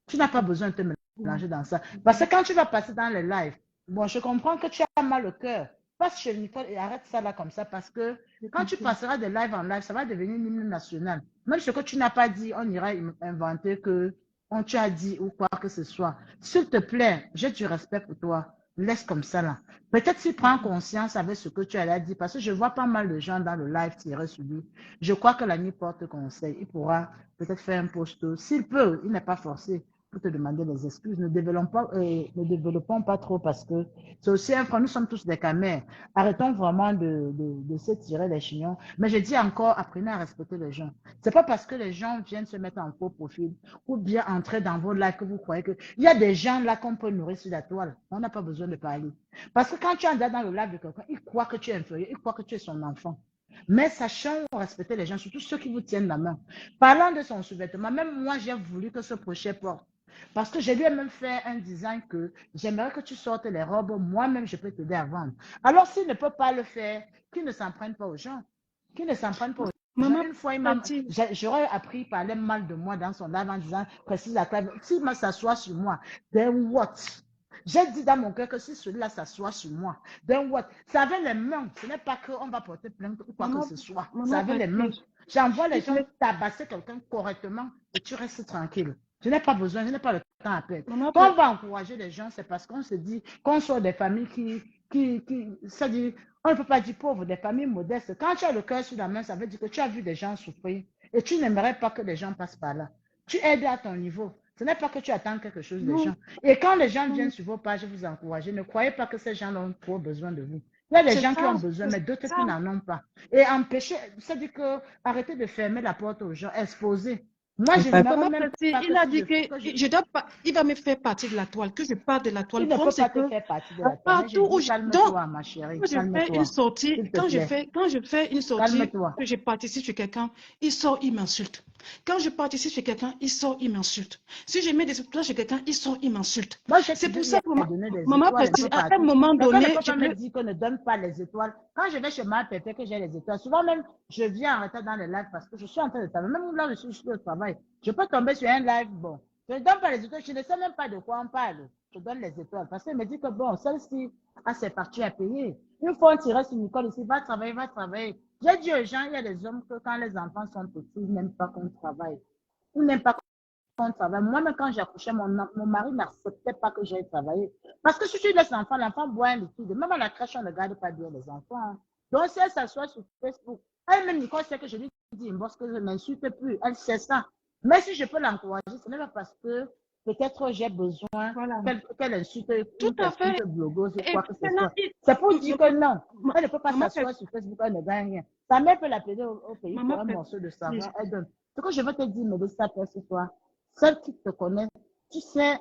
Speaker 2: Tu n'as pas besoin de te mélanger dans ça. Parce que quand tu vas passer dans les lives, bon, je comprends que tu as mal au cœur. Passe chez Nicole et arrête ça là comme ça parce que quand tu passeras de live en live, ça va devenir une hymne national. Même ce que tu n'as pas dit, on ira inventer que on tu a dit ou quoi que ce soit. S'il te plaît, j'ai du respect pour toi. Laisse comme ça là. Peut-être s'il prend conscience avec ce que tu as dit, parce que je vois pas mal de gens dans le live tirer sur lui. Je crois que la nuit porte conseil. Il pourra peut-être faire un post. S'il peut, il n'est pas forcé pour te demander des excuses. Ne développons pas trop parce que c'est aussi un frère. Nous sommes tous des camères. Arrêtons vraiment de se tirer les chignons. Mais je dis encore, apprenez à respecter les gens. C'est pas parce que les gens viennent se mettre en faux profil ou bien entrer dans vos lives que vous croyez que il y a des gens là qu'on peut nourrir sur la toile. On n'a pas besoin de parler. Parce que quand tu entres dans le live de quelqu'un, il croit que tu es inférieur, il croit que tu es son enfant. Mais sachant respecter les gens, surtout ceux qui vous tiennent la main. Parlant de son sous-vêtement, même moi, j'ai voulu que ce crochet porte. Parce que je lui ai même fait un design que j'aimerais que tu sortes les robes, moi-même, je peux t'aider à vendre. Alors, s'il ne peut pas le faire, qu'il ne s'en prenne pas aux gens. Qu'il ne s'en prenne pas aux gens.
Speaker 3: Maman,
Speaker 2: Une fois,
Speaker 3: Cathy,
Speaker 2: j'aurais appris, il parlait mal de moi dans son live en disant, précise la clave. S'il s'assoit sur moi, then what? J'ai dit dans mon cœur que si celui-là s'assoit sur moi, then what? C'est avec les mains. Ce n'est pas qu'on va porter plainte ou quoi que ce soit. C'est
Speaker 3: maman
Speaker 2: avec les mains.
Speaker 3: Prestige,
Speaker 2: J'envoie les
Speaker 3: s'il te
Speaker 2: gens
Speaker 3: plaît,
Speaker 2: tabasser quelqu'un correctement et tu restes tranquille. Je n'ai pas besoin, je n'ai pas le temps à perdre.
Speaker 3: maman,
Speaker 2: Quand on va encourager les gens, c'est parce qu'on se dit qu'on soit des familles c'est-à-dire, on ne peut pas dire pauvres, des familles modestes. Quand tu as le cœur sur la main, ça veut dire que tu as vu des gens souffrir et tu n'aimerais pas que les gens passent par là. Tu aides à ton niveau. Ce n'est pas que tu attends quelque chose des
Speaker 3: non,
Speaker 2: gens. Et quand les gens viennent
Speaker 3: non,
Speaker 2: sur vos pages vous encourager, ne croyez pas que ces gens ont trop besoin de vous. Il y a des
Speaker 3: c'est
Speaker 2: gens qui
Speaker 3: ça,
Speaker 2: ont besoin, mais d'autres
Speaker 3: c'est
Speaker 2: qui
Speaker 3: ça.
Speaker 2: n'en ont pas. Et empêcher, c'est-à-dire que arrêtez de fermer la porte aux gens, exposer. Moi, je
Speaker 1: Exact.
Speaker 2: n'aimerais
Speaker 3: Maman
Speaker 2: même
Speaker 3: Prestige,
Speaker 2: pas que
Speaker 3: il a
Speaker 2: si
Speaker 3: dit que
Speaker 2: je
Speaker 3: je dois pas, il va me faire partie de la toile, que je parte de la toile.
Speaker 2: il
Speaker 3: Le
Speaker 2: ne
Speaker 3: problème,
Speaker 2: peut
Speaker 3: c'est
Speaker 2: pas te
Speaker 3: que
Speaker 2: faire partie de la toile. Mais je
Speaker 3: partout où
Speaker 2: dis,
Speaker 3: je, donc,
Speaker 2: calme-toi, ma chérie,
Speaker 3: quand je fais une
Speaker 2: calme-toi,
Speaker 3: sortie,
Speaker 2: s'il te plaît.
Speaker 3: quand je fais une sortie,
Speaker 2: Calme-toi.
Speaker 3: que je participe chez quelqu'un, il sort, il m'insulte. Quand je participe chez quelqu'un, il sort, il m'insulte. Si je mets des étoiles chez quelqu'un, il sort, il m'insulte.
Speaker 2: Moi, j'ai
Speaker 3: C'est pour
Speaker 2: toujours
Speaker 3: ça que
Speaker 2: y a donné des
Speaker 3: maman
Speaker 2: étoiles un
Speaker 3: Prestige,
Speaker 2: peu
Speaker 3: à un
Speaker 2: partout.
Speaker 3: moment
Speaker 2: Quelqu'un ne
Speaker 3: donné,
Speaker 2: peut
Speaker 3: je
Speaker 2: pas me
Speaker 3: peux,
Speaker 2: dire qu'on ne donne pas les étoiles. Quand je vais chez ma pépé que j'ai les étoiles, souvent même, je viens en retard dans les lives parce que je suis en train de travailler. Même là, je suis au travail. Je peux tomber sur un live, bon. Je ne donne pas les étoiles. Je ne sais même pas de quoi on parle. Je donne les étoiles parce qu'elle me dit que bon, celle-ci a ses parties à payer. Une fois on tirait sur Nicole ici, va travailler, va travailler. J'ai dit aux gens, il y a des hommes que quand les enfants sont petits, ils n'aiment pas qu'on travaille. Ils n'aiment pas qu'on travaille. Moi-même, quand j'accouchais, mon mari n'acceptait pas que j'aille travailler. Parce que si tu laisses l'enfant boit un liquide. Même à la crèche, on ne garde pas bien les enfants. Hein. Donc, si elle s'assoit sur Facebook, elle-même, Nicole sait que je lui dis, parce que je ne m'insulte plus. Elle sait ça. Mais si je peux l'encourager, ce n'est pas parce que peut-être j'ai besoin
Speaker 3: voilà,
Speaker 2: qu'elle insulte
Speaker 3: tout
Speaker 2: une
Speaker 3: à fait.
Speaker 2: quelconque blogueuse ou
Speaker 3: Et
Speaker 2: quoi que ce
Speaker 3: maintenant,
Speaker 2: soit. C'est pour dire que non. Elle ne peut pas
Speaker 3: maman,
Speaker 2: s'asseoir sur Facebook, elle ne gagne rien. Sa mère peut l'appeler au pays
Speaker 3: maman
Speaker 2: pour un morceau de savon,
Speaker 3: Prestige,
Speaker 2: elle donne. Ce que je veux te dire, Mélissa, ce soir, celle qui te connaît, tu sais,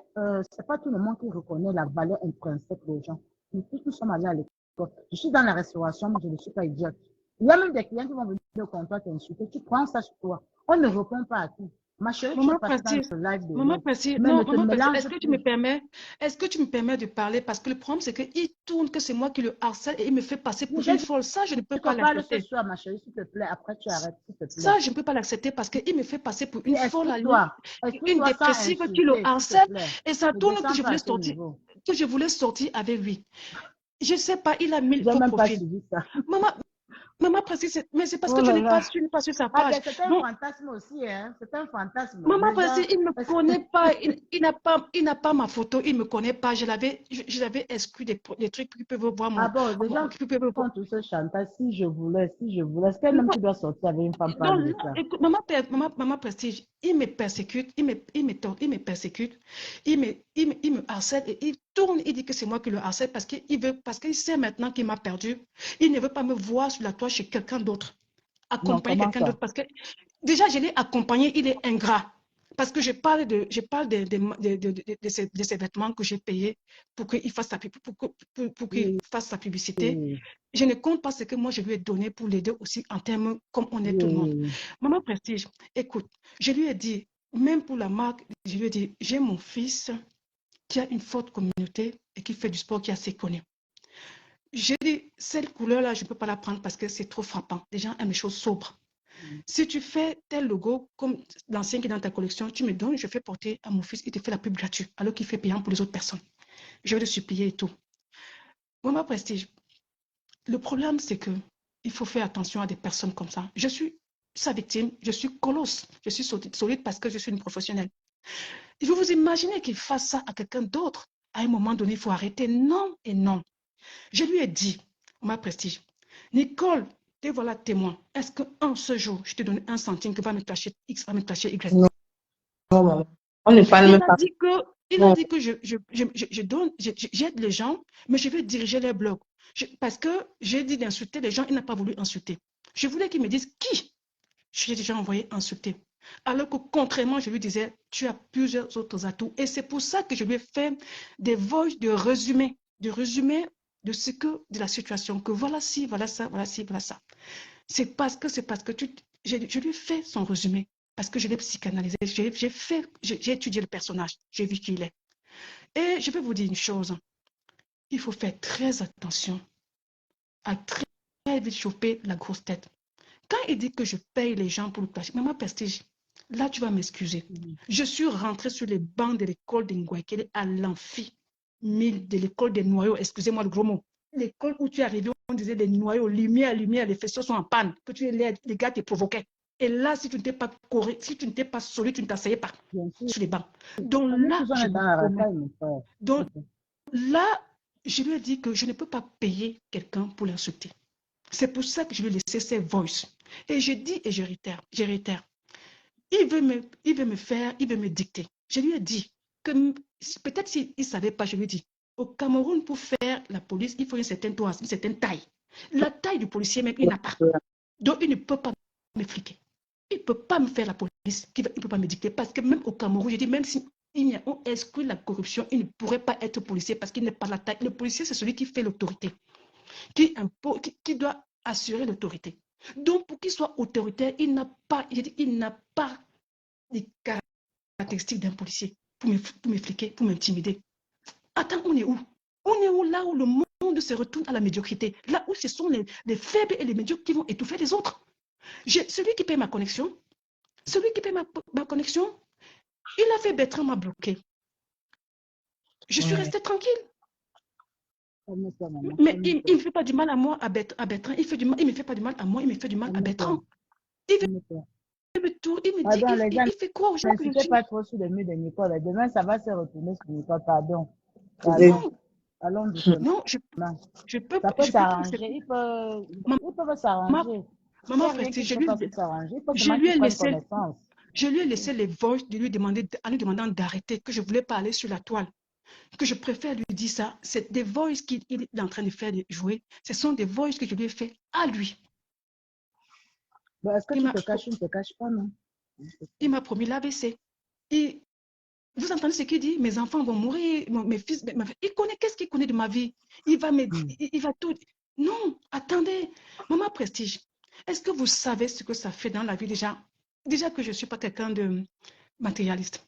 Speaker 2: c'est pas tout le monde qui reconnaît la valeur intrinsèque des gens. Nous tous, nous sommes allés à l'école. Je suis dans la restauration, mais je ne suis pas idiote. Il y a même des clients qui vont venir au comptoir t'insulter. Tu prends ça sur toi. On ne répond pas à tout. Ma chérie, tu es
Speaker 3: maman
Speaker 2: passée dans
Speaker 3: Prestige,
Speaker 2: le live de
Speaker 3: maman
Speaker 2: l'autre.
Speaker 3: Prestige,
Speaker 2: Mais ne
Speaker 3: non,
Speaker 2: te
Speaker 3: maman Prestige,
Speaker 2: mélange plus.
Speaker 3: est-ce que tu me permets de parler? Parce que le problème, c'est qu'il tourne que c'est moi qui le harcèle et il me fait passer pour
Speaker 2: J'ai
Speaker 3: une
Speaker 2: dit
Speaker 3: folle. Ça, je ne peux pas
Speaker 2: qu'on parle ce
Speaker 3: l'accepter.
Speaker 2: soir, ma chérie, s'il te plaît. Après, tu arrêtes, s'il te plaît.
Speaker 3: Ça, je ne peux pas l'accepter parce qu'il me fait passer pour
Speaker 2: Et
Speaker 3: une folle, à limite,
Speaker 2: explique-toi.
Speaker 3: une
Speaker 2: Explique-toi sans
Speaker 3: dépressive qui le
Speaker 2: insulter, s'il te
Speaker 3: harcèle
Speaker 2: plaît.
Speaker 3: et ça
Speaker 2: Ne
Speaker 3: tourne
Speaker 2: descends pas à ce niveau.
Speaker 3: que je voulais sortir avec lui. Je ne sais pas, il a mis le
Speaker 2: J'ai
Speaker 3: faux
Speaker 2: même pas
Speaker 3: profil.
Speaker 2: suivi ça.
Speaker 3: Maman, maman Prestige, mais c'est parce
Speaker 2: Oh
Speaker 3: que tu
Speaker 2: là
Speaker 3: n'es pas,
Speaker 2: là.
Speaker 3: tu n'es pas sur sa
Speaker 2: Ah
Speaker 3: page.
Speaker 2: ben, c'est un
Speaker 3: Non,
Speaker 2: fantasme aussi, hein. C'est un fantasme.
Speaker 3: maman,
Speaker 2: Les
Speaker 3: parce
Speaker 2: gens,
Speaker 3: qu'il ne me connaît pas, il n'a pas ma photo, il ne me connaît pas. Je l'avais exclu des trucs qui peuvent voir
Speaker 2: ah bon, les gens
Speaker 3: qui peuvent voir.
Speaker 2: font tout ce chantage. Si je voulais, si je voulais. Est-ce qu'elle-même qui doit sortir avec une femme
Speaker 3: Donc,
Speaker 2: parle de ça?
Speaker 3: écoute, maman Prestige, il me persécute, il me persécute, il me harcèle et il tourne, il dit que c'est moi qui le harcèle parce qu'il sait maintenant qu'il m'a perdu. Il ne veut pas me voir sur la toile chez quelqu'un d'autre,
Speaker 2: Non,
Speaker 3: accompagner
Speaker 2: comment
Speaker 3: quelqu'un
Speaker 2: ça?
Speaker 3: d'autre parce que déjà je l'ai accompagné, il est ingrat. Parce que je parle de ces vêtements que j'ai payés pour qu'il fasse
Speaker 2: Oui,
Speaker 3: fasse sa publicité.
Speaker 2: oui,
Speaker 3: Je ne compte pas ce que moi je lui ai donné pour l'aider aussi en termes comme on est tout le monde.
Speaker 2: oui.
Speaker 3: Maman Prestige, écoute, je lui ai dit, même pour la marque, je lui ai dit, j'ai mon fils, qui a une forte communauté et qui fait du sport, qui est assez connu. J'ai dit, cette couleur-là, je ne peux pas la prendre parce que c'est trop frappant. Les gens aiment les choses sobres. Si tu fais tel logo, comme l'ancien qui est dans ta collection, tu me donnes, je fais porter à mon fils, il te fait la pub gratuite, alors qu'il fait payant pour les autres personnes. Je vais te supplier et tout. Moi, Prestige, le problème, c'est que il faut faire attention à des personnes comme ça. Je suis sa victime, je suis colosse, je suis solide parce que je suis une professionnelle. Il faut vous imaginer qu'il fasse ça à quelqu'un d'autre. À un moment donné, il faut arrêter. Non et non. Je lui ai dit, ma Prestige, Nicole, te voilà témoin. Est-ce qu'en ce jour, je te donne 1 centime que va me cacher X, va me cacher Y?
Speaker 1: Non, maman. On ne parle même pas.
Speaker 3: Il a dit que je donne, j'aide les gens, mais je vais diriger les blogs. Parce que j'ai dit d'insulter les gens, il n'a pas voulu insulter. Je voulais qu'il me dise qui j'ai déjà envoyé insulter. Alors que contrairement, je lui disais, tu as plusieurs autres atouts. Et c'est pour ça que je lui ai fait des voices de résumé de ce que, de la situation, que voilà ci, voilà ça, voilà ci, voilà ça. C'est parce que je lui ai fait son résumé, parce que je l'ai psychanalysé, j'ai étudié le personnage, j'ai vu qui il est. Et je vais vous dire une chose, il faut faire très attention à très vite choper la grosse tête. Quand il dit que je paye les gens pour le clasher, maman Prestige, là tu vas m'excuser. Je suis rentrée sur les bancs de l'école d'Ingwakele à l'amphi 1000 de l'école des noyaux, excusez-moi le gros mot. L'école où tu es arrivé, on disait des noyaux, lumière, les faisceaux sont en panne, que tu es les gars te provoquaient. Et là, si tu n'étais pas correct, si tu n'étais pas solide, tu ne t'asseyais pas sur les bancs. Donc là, je lui ai dit que je ne peux pas payer quelqu'un pour l'insulter. C'est pour ça que je lui ai laissé ses voices. Et je dis et je réitère. Il veut me dicter. Je lui ai dit que peut-être s'il ne savait pas, je lui ai dit, au Cameroun, pour faire la police, il faut une certaine taille. La taille du policier même, il n'a pas. Donc, il ne peut pas me fliquer. Il ne peut pas me faire la police, il ne peut pas me dicter. Parce que même au Cameroun, je dis, même si on exclut la corruption, il ne pourrait pas être policier parce qu'il n'est pas la taille. Le policier, c'est celui qui fait l'autorité, qui doit assurer l'autorité. Donc, pour qu'il soit autoritaire, il n'a pas les caractéristiques d'un policier pour me fliquer, pour m'intimider. Attends, on est où? On est où là où le monde se retourne à la médiocrité? Là où ce sont les faibles et les médiocres qui vont étouffer les autres. Celui qui paye ma connexion, ma connexion, il a fait Bertrand m'a bloqué. Je suis restée tranquille. Mais il ne me fait pas du mal à moi, à Bertrand. Il ne me fait pas du mal à moi, il me fait du mal à Bertrand. Il me dit, il fait quoi aux gens que je suis?
Speaker 2: Pas trop sur le mur de Nicole. Demain, ça va se retourner sur Nicole. Pardon. Allons doucement.
Speaker 3: Non, je peux pas.
Speaker 2: Ça peut s'arranger. Ils peuvent s'arranger.
Speaker 3: Maman, je lui ai laissé les voix de lui demander, en lui demandant d'arrêter, que je voulais pas aller sur la toile, que je préfère lui dire ça. C'est des voices qu'il est en train de faire jouer. Ce sont des voices que je lui ai fait à lui.
Speaker 2: Est-ce que tu te caches, tu ne te caches pas, non?
Speaker 3: Il m'a promis l'AVC. Vous entendez ce qu'il dit? Mes enfants vont mourir, mes fils, il connaît, qu'est-ce qu'il connaît de ma vie? Il va tout. Non, attendez, maman Prestige, est-ce que vous savez ce que ça fait dans la vie déjà? Déjà que je ne suis pas quelqu'un de matérialiste.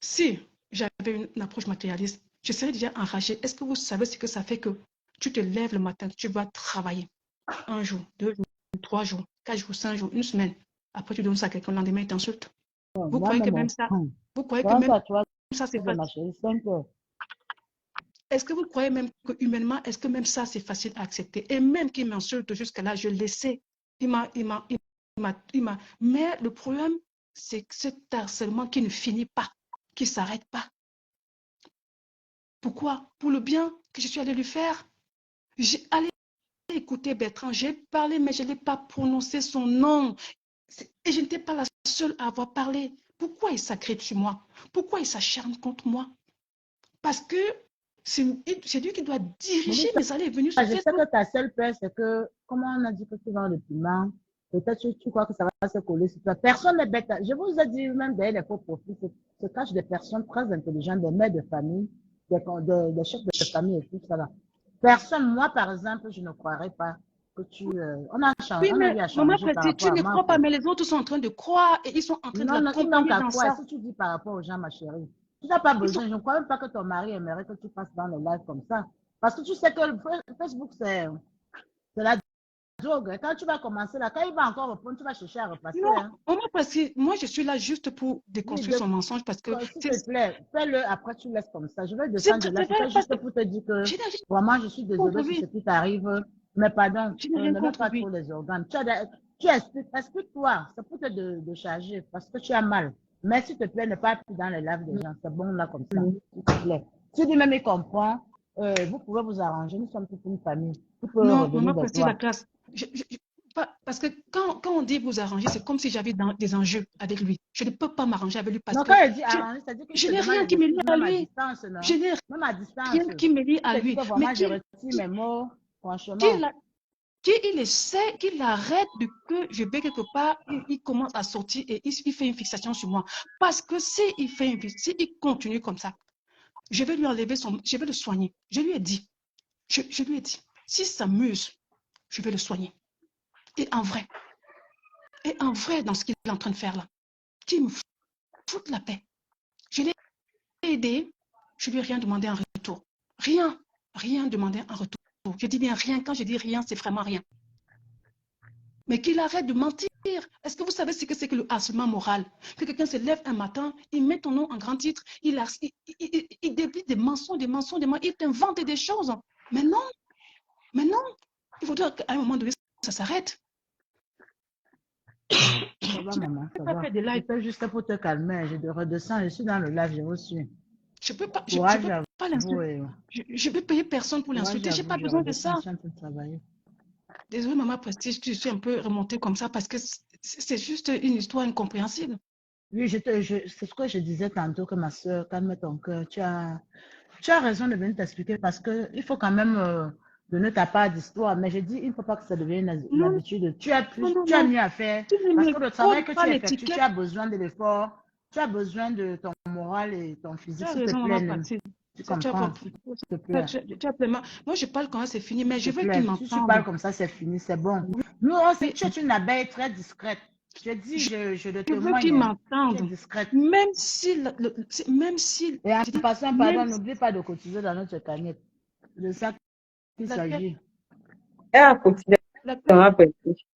Speaker 3: Si j'avais une approche matérialiste, je serais déjà enragée. Est-ce que vous savez ce que ça fait que tu te lèves le matin, tu vas travailler 1 jour, 2 jours, 3 jours, 4 jours, 5 jours, 1 semaine. Après, tu donnes ça à quelqu'un, le lendemain, il t'insulte. Vous croyez que même ça, ça c'est facile? Est-ce que vous croyez même que humainement, est-ce que même ça c'est facile à accepter? Et même qu'il m'insulte jusqu'à là, je le sais. Mais le problème, c'est que cet harcèlement qui ne finit pas, qui ne s'arrête pas. Pourquoi? Pour le bien que je suis allée lui faire. J'ai allé écouter Bertrand, j'ai parlé, mais je n'ai pas prononcé son nom. Et je n'étais pas la seule à avoir parlé. Pourquoi il s'accrète sur moi? Pourquoi il s'acharne contre moi? Parce que c'est lui qui doit diriger mes allées et venues sur Facebook.
Speaker 2: Je sais que ta seule peur, c'est que, comment on a dit que tu vas le piment, peut-être tu crois que ça va se coller sur toi. Personne n'est bête. Je vous ai dit, même derrière les faux profils, se cachent des personnes très intelligentes, des mères de famille, des chefs de famille et tout ça là. Personne, moi par exemple, je ne croirais pas que tu... on a changé.
Speaker 3: Oui, mais maman, tu ne crois pas, mais les autres sont en train de croire et ils sont en train de la comprendre dans ça.
Speaker 2: Si tu dis par rapport aux gens, ma chérie, Tu n'as pas
Speaker 3: Ils sont...
Speaker 2: besoin. Je ne crois même pas que ton mari aimerait que tu passes dans le live comme ça. Parce que tu sais que le Facebook, c'est la drogue. Quand tu vas commencer là, quand il va encore reprendre, tu vas chercher à repasser.
Speaker 3: Non,
Speaker 2: Hein.
Speaker 3: parce que moi, je suis là juste pour
Speaker 2: Oui,
Speaker 3: déconstruire son mensonge parce que
Speaker 2: s'il te plaît, fais-le, après tu laisses comme ça. Je vais
Speaker 3: c'est
Speaker 2: descendre de là.
Speaker 3: c'est vrai
Speaker 2: C'était
Speaker 3: parce
Speaker 2: juste
Speaker 3: que
Speaker 2: pour te dire que
Speaker 3: je n'ai rien
Speaker 2: vraiment, je suis désolée
Speaker 3: contre
Speaker 2: si ce
Speaker 3: lui.
Speaker 2: qui t'arrive. Mais pardon,
Speaker 3: Je n'ai rien
Speaker 2: ne mets
Speaker 3: contre
Speaker 2: pas
Speaker 3: lui.
Speaker 2: trop les organes. Tu expliques, explique-toi. C'est pour te de charger parce que tu as mal. Mais s'il te plaît, ne pas plus dans les laves des gens. C'est bon là comme ça. S'il te plaît. Si lui-même il comprend, vous pouvez vous arranger. Nous sommes toute une famille. Tu peux
Speaker 3: Non,
Speaker 2: revenir
Speaker 3: maman
Speaker 2: vers
Speaker 3: Prestige, la
Speaker 2: toi.
Speaker 3: classe. Parce que quand on dit vous arranger, c'est comme si j'avais des enjeux avec lui. Je ne peux pas m'arranger avec lui parce
Speaker 2: Donc,
Speaker 3: que
Speaker 2: quand il dit arranger, c'est-à-dire qu'il
Speaker 3: je
Speaker 2: te
Speaker 3: n'ai
Speaker 2: demande
Speaker 3: rien
Speaker 2: des
Speaker 3: qui me lie
Speaker 2: excuses
Speaker 3: à
Speaker 2: même à
Speaker 3: lui.
Speaker 2: distance, non?
Speaker 3: Je n'ai
Speaker 2: Même à distance.
Speaker 3: rien qui me lie
Speaker 2: Il
Speaker 3: à
Speaker 2: te dit
Speaker 3: lui.
Speaker 2: que
Speaker 3: Mais
Speaker 2: vraiment, je retire mes mots. Franchement.
Speaker 3: qu'il qu'il essaie, qu'il arrête de que je vais quelque part, il commence à sortir et il fait une fixation sur moi. Parce que s'il continue comme ça, je vais lui enlever je vais le soigner. Je lui ai dit, je lui ai dit, s'il s'amuse, je vais le soigner. Et en vrai, dans ce qu'il est en train de faire là, qu'il me foute la paix. Je l'ai aidé, je lui ai rien demandé en retour. Rien demandé en retour. Je dis bien rien, quand je dis rien, c'est vraiment rien. Mais qu'il arrête de mentir. Est-ce que vous savez ce que c'est que le harcèlement moral? Que quelqu'un se lève un matin, il met ton nom en grand titre, il débite des mensonges, il t'invente des choses. Mais non, il faudrait qu'à un moment donné, ça s'arrête.
Speaker 2: Ça va, maman,
Speaker 3: Je
Speaker 2: ça
Speaker 3: ne peux pas
Speaker 2: va.
Speaker 3: faire de live.
Speaker 2: C'était juste pour te calmer. Je redescends, je suis dans le live, j'ai reçu.
Speaker 3: Je ne peux pas,
Speaker 2: Courage à
Speaker 3: pas
Speaker 2: vous.
Speaker 3: l'insulter. Je ne peux payer personne pour
Speaker 2: Courage
Speaker 3: l'insulter.
Speaker 2: à
Speaker 3: Je n'ai
Speaker 2: vous,
Speaker 3: pas
Speaker 2: je
Speaker 3: besoin de
Speaker 2: redescends, je
Speaker 3: ça.
Speaker 2: suis en train de travailler.
Speaker 3: Désolée, maman Prestige, que je suis un peu remontée comme ça parce que c'est juste une histoire incompréhensible.
Speaker 2: Oui, c'est ce que je disais tantôt que ma soeur, calme ton cœur. Tu as raison de venir t'expliquer parce qu'il faut quand même donner ta part d'histoire. Mais je dis, il ne faut pas que ça devienne une
Speaker 3: Non,
Speaker 2: habitude. Tu as plus,
Speaker 3: non,
Speaker 2: tu as
Speaker 3: non.
Speaker 2: mieux à faire
Speaker 3: Tu ne
Speaker 2: parce
Speaker 3: me
Speaker 2: que le travail
Speaker 3: colles
Speaker 2: que
Speaker 3: pas
Speaker 2: tu effectues, tu
Speaker 3: l'étiquette.
Speaker 2: as besoin de l'effort, tu as besoin de ton moral et ton
Speaker 3: Tu
Speaker 2: physique.
Speaker 3: as
Speaker 2: S'il te
Speaker 3: raison,
Speaker 2: plaît,
Speaker 3: maman Prestige.
Speaker 2: tu
Speaker 3: Tu as pas-
Speaker 2: comprends, s'il te plaît.
Speaker 3: tu as pleinement- Moi, je parle quand c'est fini, mais
Speaker 2: S'il te
Speaker 3: je veux qu'il
Speaker 2: plaît, si tu parles
Speaker 3: m'entende.
Speaker 2: comme ça, c'est fini, c'est bon.
Speaker 3: Oui,
Speaker 2: Nous,
Speaker 3: oui.
Speaker 2: tu es une abeille très discrète. Je dis,
Speaker 3: Je,
Speaker 2: je le
Speaker 3: je veux qu'il
Speaker 2: témoigne, hein. Tu es
Speaker 3: m'entende.
Speaker 2: discrète.
Speaker 3: Même si, même si,
Speaker 2: Et en
Speaker 3: je dis,
Speaker 2: passant,
Speaker 3: même
Speaker 2: pardon,
Speaker 3: si
Speaker 2: n'oublie pas de cotiser dans notre cagnotte. De ça qu'il
Speaker 3: laquelle,
Speaker 2: s'agit.
Speaker 1: Elle a cotisé dans
Speaker 3: laquelle,
Speaker 1: ma prestige.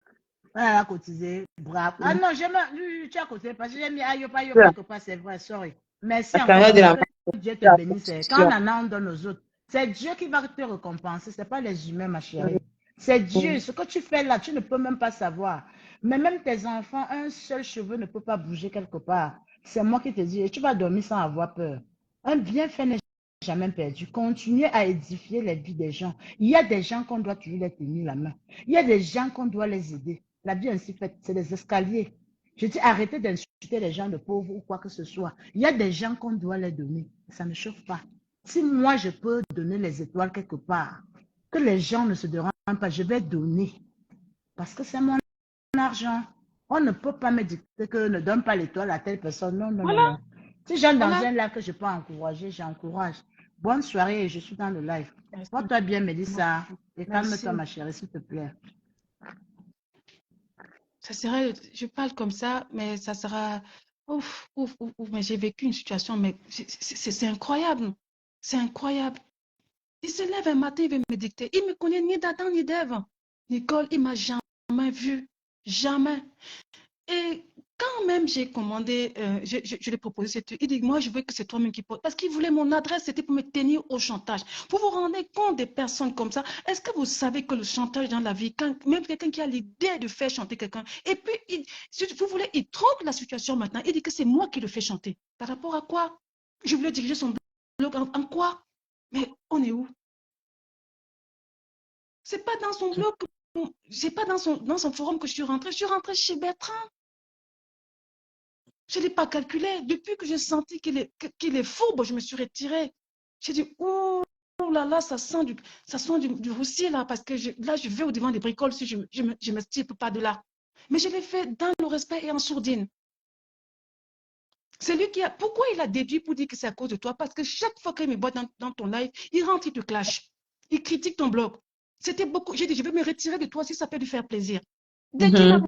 Speaker 2: Elle a cotisé, bravo. Ah non, tu as cotisé parce que j'ai mis aïe, aïe,
Speaker 1: La
Speaker 2: quelque part, c'est vrai, sorry. Merci encore,
Speaker 1: cagnotte de
Speaker 2: maman,
Speaker 1: la
Speaker 2: que Dieu te
Speaker 1: la
Speaker 2: bénisse. Quand
Speaker 1: constitution.
Speaker 2: on en a, on donne aux autres. C'est Dieu qui va te récompenser, ce n'est pas les humains, ma chérie. C'est Dieu. Ce que tu fais là, tu ne peux même pas savoir. Mais même tes enfants, un seul cheveu ne peut pas bouger quelque part. C'est moi qui te dis, et tu vas dormir sans avoir peur. Un bienfait n'est jamais perdu. Continuez à édifier les vies des gens. Il y a des gens qu'on doit toujours les tenir la main. Il y a des gens qu'on doit les aider. La vie ainsi faite, c'est des escaliers. Je dis arrêtez d'insulter les gens de pauvres ou quoi que ce soit. Il y a des gens qu'on doit les donner. Ça ne chauffe pas. Si moi je peux donner les étoiles quelque part, que les gens ne se dérangent pas, je vais donner. Parce que c'est mon argent. On ne peut pas me dicter que ne donne pas l'étoile à telle personne. Non, non, non,
Speaker 3: voilà,
Speaker 2: non. Si j'aime dans
Speaker 3: voilà.
Speaker 2: un live que je peux encourager, j'encourage. Bonne soirée et je suis dans le live.
Speaker 3: Merci,
Speaker 2: Porte-toi bien, Mélissa. Et calme-toi,
Speaker 3: merci.
Speaker 2: ma chérie, s'il te plaît.
Speaker 3: Ça serait, je parle comme ça, mais ça sera, ouf, ouf, ouf, ouf, mais j'ai vécu une situation, mais c'est incroyable. C'est incroyable. Il se lève un matin, il veut me dicter. Il me connaît ni d'Adam ni d'Ève. Nicole, il m'a jamais vu. Jamais. Et quand même j'ai commandé, je l'ai proposé, il dit, moi je veux que c'est toi-même qui porte. Parce qu'il voulait mon adresse, c'était pour me tenir au chantage. Vous vous rendez compte des personnes comme ça? Est-ce que vous savez que le chantage dans la vie, quand même quelqu'un qui a l'idée de faire chanter quelqu'un, et puis, si vous voulez, il trompe la situation maintenant, il dit que c'est moi qui le fais chanter. Par rapport à quoi? Je voulais diriger son blog en quoi? Mais on est où? C'est pas dans son blog, c'est pas dans son forum que je suis rentrée chez Bertrand. Je ne l'ai pas calculé. Depuis que j'ai senti qu'il est fourbe, je me suis retirée. J'ai dit, oh là, ça sent du roussi là, parce que là, je vais au devant des bricoles si je ne me stipe pas de là. Mais je l'ai fait dans le respect et en sourdine. C'est lui pourquoi il a déduit pour dire que c'est à cause de toi? Parce que chaque fois qu'il me voit dans ton live, il rentre, il te clash. Il critique ton blog. C'était beaucoup. J'ai dit, je vais me retirer de toi si ça peut lui faire plaisir. Dès qu'il a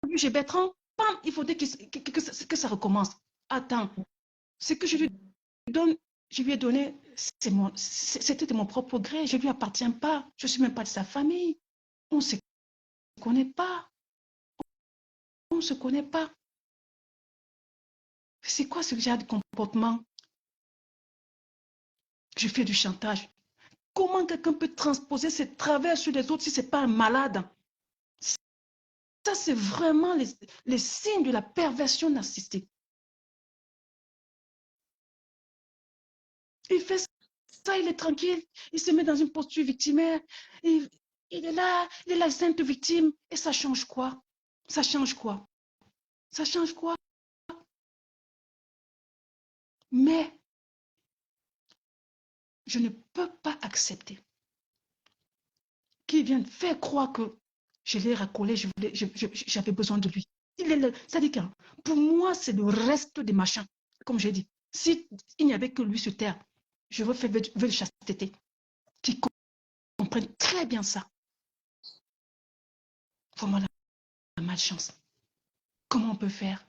Speaker 3: vu chez Bertrand, bam, il faudrait que ça recommence. Attends, c'est que je lui donne, je lui ai donné, c'était de mon propre gré, je ne lui appartiens pas, je ne suis même pas de sa famille. On ne se connaît pas. On ne se connaît pas. C'est quoi ce genre de comportement? Je fais du chantage. Comment quelqu'un peut transposer ses travers sur les autres si ce n'est pas un malade? Ça, c'est vraiment les signes de la perversion narcissique. Il fait ça, il est tranquille, il se met dans une posture victimaire, il est là, il est la sainte victime. Et ça change quoi? Ça change quoi? Ça change quoi? Mais je ne peux pas accepter qu'il vienne faire croire que je l'ai racolé, j'avais besoin de lui. Ça dit qu'un, pour moi, c'est le reste des machins. Comme j'ai dit, s'il n'y avait que lui sur terre, je veux faire de chasteté, qui comprennent très bien ça. Vraiment la malchance. Comment on peut faire?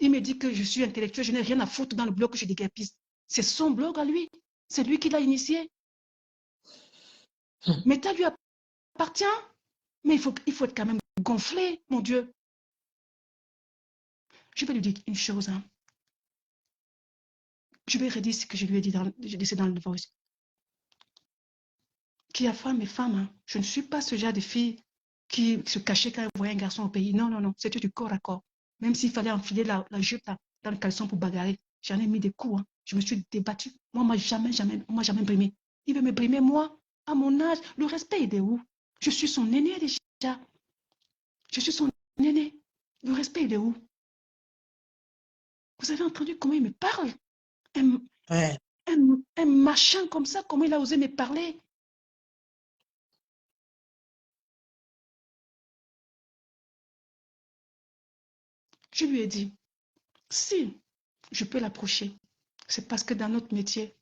Speaker 3: Il me dit que je suis intellectuel, je n'ai rien à foutre dans le blog que je déguerpisse. C'est son blog à lui. C'est lui qui l'a initié. Mais ça lui appartient. Mais il faut être quand même gonflé, mon Dieu. Je vais lui dire une chose. Hein. Je vais redire ce que je lui ai dit dans le voice. Qu'il y a femme et femme. Hein. Je ne suis pas ce genre de fille qui se cachait quand elle voyait un garçon au pays. Non, non, non. C'était du corps à corps. Même s'il fallait enfiler la jupe là, dans le caleçon pour bagarrer. J'en ai mis des coups. Hein. Je me suis débattue. Moi, on m'a jamais brimé. Il veut me brimer, moi, à mon âge. Le respect, il est où? Je suis son aîné déjà. Je suis son aîné. Le respect, il est où? Vous avez entendu comment il me parle? Un machin comme ça, comment il a osé me parler? Je lui ai dit, si je peux l'approcher, c'est parce que dans notre métier,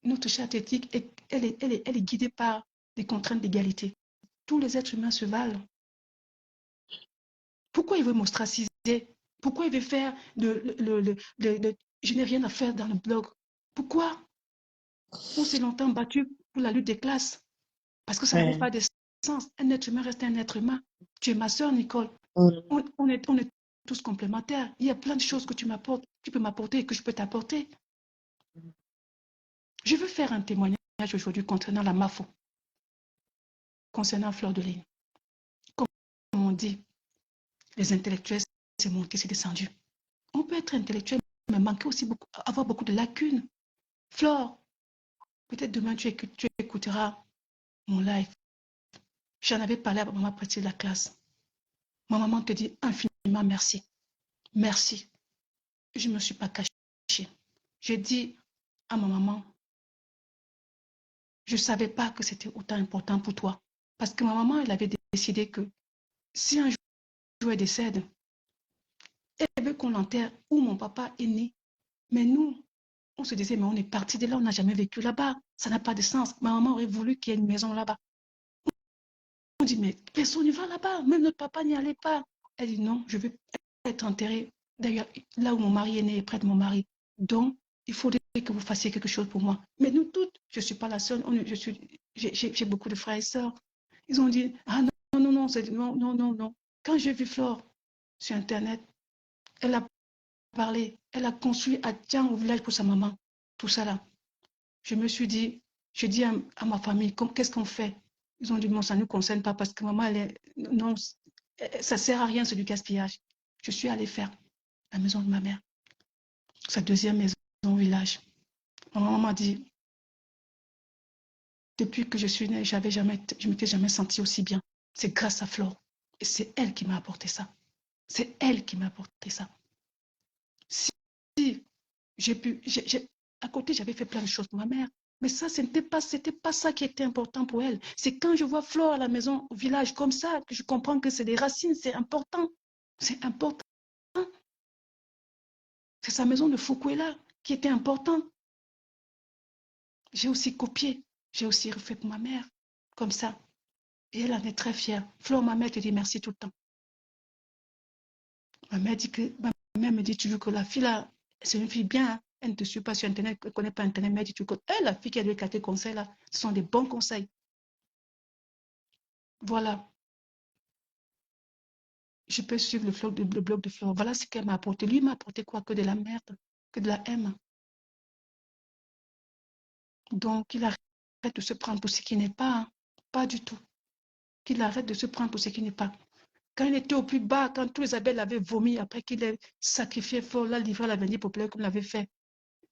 Speaker 3: notre charte éthique, elle est guidée par des contraintes d'égalité. Tous les êtres humains se valent. Pourquoi il veut m'ostraciser? Pourquoi il veut faire je n'ai rien à faire dans le blog? Pourquoi? On s'est longtemps battu pour la lutte des classes parce que ça n'avait pas de sens. Un être humain reste un être humain. Tu es ma soeur, Nicole. On est tous complémentaires. Il y a plein de choses que tu m'apportes, tu peux m'apporter et que je peux t'apporter. Je veux faire un témoignage aujourd'hui concernant la MAFO, concernant Fleur de Ligne. Comme on dit, les intellectuels, c'est monté, c'est descendu. On peut être intellectuel, mais manquer aussi avoir beaucoup de lacunes. Flore, peut-être demain tu écouteras mon live. J'en avais parlé à ma maman après de la classe. Ma maman te dit infiniment merci. Merci. Je ne me suis pas cachée. J'ai dit à ma maman, je ne savais pas que c'était autant important pour toi. Parce que ma maman, elle avait décidé que si un jour elle décède, elle veut qu'on l'enterre où mon papa est né. Mais nous, on se disait, mais on est parti de là, on n'a jamais vécu là-bas. Ça n'a pas de sens. Ma maman aurait voulu qu'il y ait une maison là-bas. On dit, mais personne ne va là-bas. Même notre papa n'y allait pas. Elle dit, non, je veux être enterrée. D'ailleurs, là où mon mari est né, près de mon mari. Donc, il faudrait que vous fassiez quelque chose pour moi. Mais nous toutes, je ne suis pas la seule. J'ai beaucoup de frères et sœurs. Ils ont dit, ah non, non, non, non, non, non, non. Quand j'ai vu Flore sur Internet, elle a parlé, elle a construit à Tian au village pour sa maman. Tout ça là. Je me suis dit, je dis à ma famille, qu'est-ce qu'on fait? Ils ont dit, non, ça ne nous concerne pas parce que maman, non, ça ne sert à rien, c'est du gaspillage. Je suis allée faire la maison de ma mère, sa deuxième maison au village. Ma maman m'a dit, depuis que je suis née, je ne m'étais jamais sentie aussi bien. C'est grâce à Flore. Et c'est elle qui m'a apporté ça. C'est elle qui m'a apporté ça. Si à côté, j'avais fait plein de choses pour ma mère. Mais ça, c'était pas ça qui était important pour elle. C'est quand je vois Flore à la maison, au village, comme ça, que je comprends que c'est des racines, c'est important. C'est important. C'est sa maison de Fukuela qui était importante. J'ai aussi copié. J'ai aussi refait pour ma mère, comme ça. Et elle en est très fière. Flore, ma mère te dit merci tout le temps. Ma mère me dit, tu veux que la fille là, c'est une fille bien, hein? elle ne te suit pas sur Internet, elle ne connaît pas Internet, mais elle dit, elle, la fille qui a donné quelques conseils là, ce sont des bons conseils. Voilà. Je peux suivre le blog de Fleur. Voilà ce qu'elle m'a apporté. Lui m'a apporté quoi? Que de la merde, que de la haine. Donc, il arrête de se prendre pour ce qui n'est pas. Hein. Pas du tout. Qu'il arrête de se prendre pour ce qui n'est pas. Quand il était au plus bas, quand tous les abeilles l'avaient vomi, après qu'il ait sacrifié fort, l'a livré à l'avenir populaire comme l'avait fait,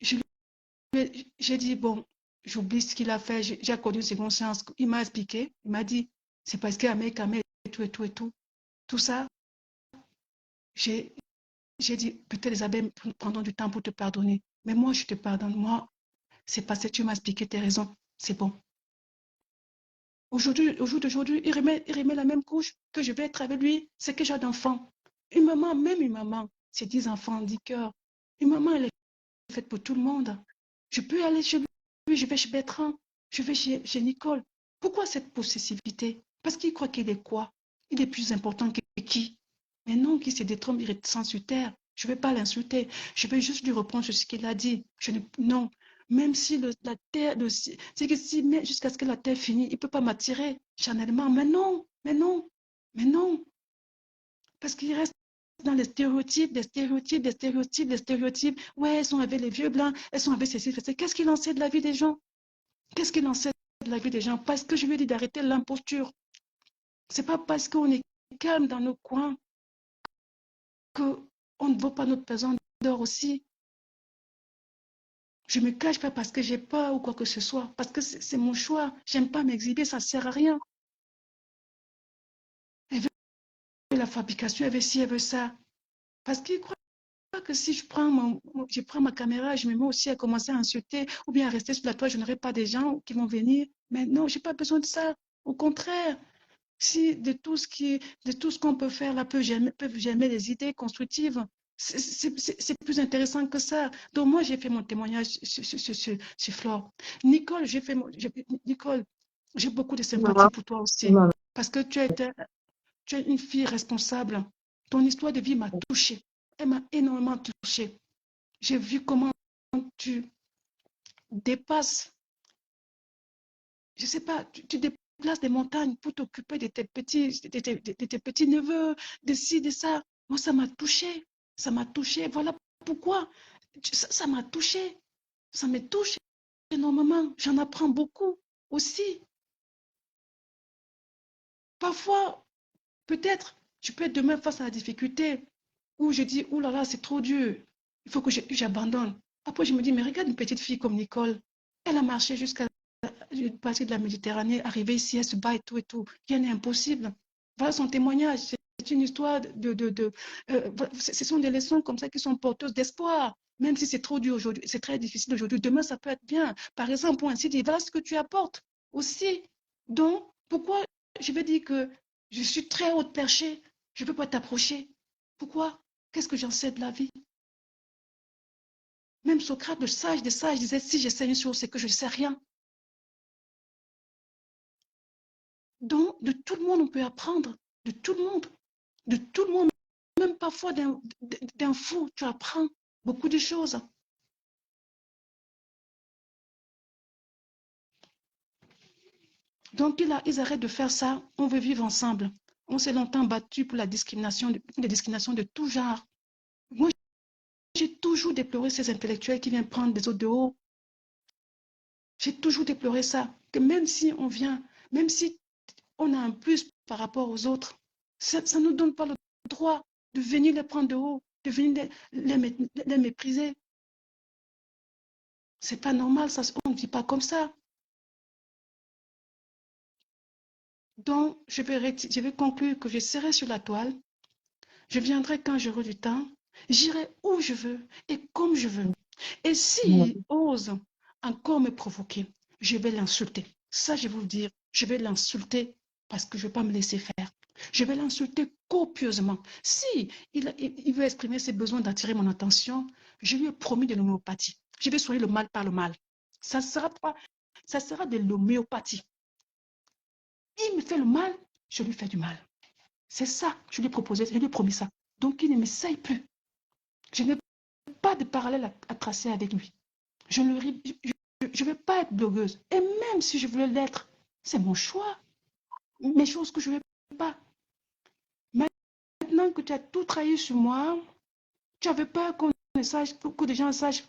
Speaker 3: j'ai dit, bon, j'oublie ce qu'il a fait, j'ai accordé une seconde chance. Il m'a expliqué, il m'a dit, c'est parce qu'Amé, et tout, et tout, et tout. Tout ça, j'ai dit, peut-être les abeilles prendront du temps pour te pardonner. Mais moi, je te pardonne. Moi, c'est parce que tu m'as expliqué tes raisons. C'est bon. Aujourd'hui, au jour d'aujourd'hui, il remet la même couche que je vais être avec lui. C'est que j'ai d'enfants. Une maman, même une maman, c'est 10 enfants, 10 cœurs. Une maman, elle est faite pour tout le monde. Je peux aller chez lui, je vais chez Bertrand, je vais chez Nicole. Pourquoi cette possessivité? Parce qu'il croit qu'il est quoi? Il est plus important que qui? Mais non, qui se détrompe, il descend sur terre. Je ne vais pas l'insulter. Je vais juste lui reprendre ce qu'il a dit. Non. Même si la terre, c'est que si, jusqu'à ce que la terre finisse, il ne peut pas m'attirer charnellement. Mais non, mais non, mais non. Parce qu'il reste dans les stéréotypes, des stéréotypes, des stéréotypes, des stéréotypes. Ouais, elles sont avec les vieux blancs, elles sont avec ceci. Qu'est-ce qu'il en sait de la vie des gens? Qu'est-ce qu'il en sait de la vie des gens? Parce que je lui ai dit d'arrêter l'imposture. C'est pas parce qu'on est calme dans nos coins qu'on ne vaut pas notre pesant d'or aussi. Je ne me cache pas parce que j'ai peur ou quoi que ce soit. Parce que c'est mon choix. J'aime pas m'exhiber, ça ne sert à rien. Elle veut la fabrication, elle veut ci, elle veut ça. Parce qu'il croit que si je prends ma caméra, je me mets aussi à commencer à insulter ou bien à rester sur la toile, je n'aurai pas des gens qui vont venir. Mais non, je n'ai pas besoin de ça. Au contraire, si de tout ce qu'on peut faire là peuvent germer des idées constructives, c'est plus intéressant que ça. Donc moi, j'ai fait mon témoignage sur Flore. Nicole, Nicole, j'ai beaucoup de sympathie pour toi aussi. Parce que tu es une fille responsable. Ton histoire de vie m'a touchée. Elle m'a énormément touchée. J'ai vu comment tu dépasses, je ne sais pas, tu déplaces des montagnes pour t'occuper de tes petits neveux, de ci, de ça. Moi, ça m'a touchée. Ça m'a touchée. Voilà pourquoi. Ça m'a touchée. Ça me touche énormément. J'en apprends beaucoup aussi. Parfois, peut-être, tu peux être demain face à la difficulté où je dis, oh là là, c'est trop dur. Il faut que j'abandonne. Après, je me dis, mais regarde une petite fille comme Nicole. Elle a marché jusqu'à une partie de la Méditerranée, arrivée ici, elle se bat et tout et tout. Rien n'est impossible. Voilà son témoignage. C'est une histoire ce sont des leçons comme ça qui sont porteuses d'espoir. Même si c'est trop dur aujourd'hui, c'est très difficile aujourd'hui, demain ça peut être bien. Par exemple, pour ainsi dire, voilà ce que tu apportes aussi. Donc, pourquoi je vais dire que je suis très haute perchée, je ne peux pas t'approcher? Pourquoi? Qu'est-ce que j'en sais de la vie? Même Socrate, le sage des sages, disait, si je sais une chose, c'est que je ne sais rien. Donc, de tout le monde, on peut apprendre. De tout le monde. De tout le monde. Même parfois d'un fou, tu apprends beaucoup de choses. Donc, ils arrêtent de faire ça. On veut vivre ensemble. On s'est longtemps battu pour la discrimination, les discriminations de tout genre. Moi, j'ai toujours déploré ces intellectuels qui viennent prendre des autres de haut. J'ai toujours déploré ça. Que même si on vient, même si on a un plus par rapport aux autres, ça ne nous donne pas le droit de venir les prendre de haut, de venir les mépriser. C'est pas normal, ça, on ne vit pas comme ça. Donc, je vais conclure que je serai sur la toile. Je viendrai quand j'aurai du temps. J'irai où je veux et comme je veux. Et s'il ose encore me provoquer, je vais l'insulter. Ça, je vais vous dire, je vais l'insulter parce que je ne vais pas me laisser faire. Je vais l'insulter copieusement. Si il veut exprimer ses besoins d'attirer mon attention, je lui ai promis de l'homéopathie. Je vais soigner le mal par le mal. Ça sera de l'homéopathie. Il me fait le mal, je lui fais du mal. C'est ça, je lui ai proposé, je lui ai promis ça. Donc, il ne m'essaye plus. Je ne vais pas de parallèle à tracer avec lui. Je ne vais pas être blogueuse. Et même si je voulais l'être, c'est mon choix. Mes choses que je ne vais pas. Maintenant que tu as tout trahi sur moi, tu avais peur qu'on ne sache, que les gens sachent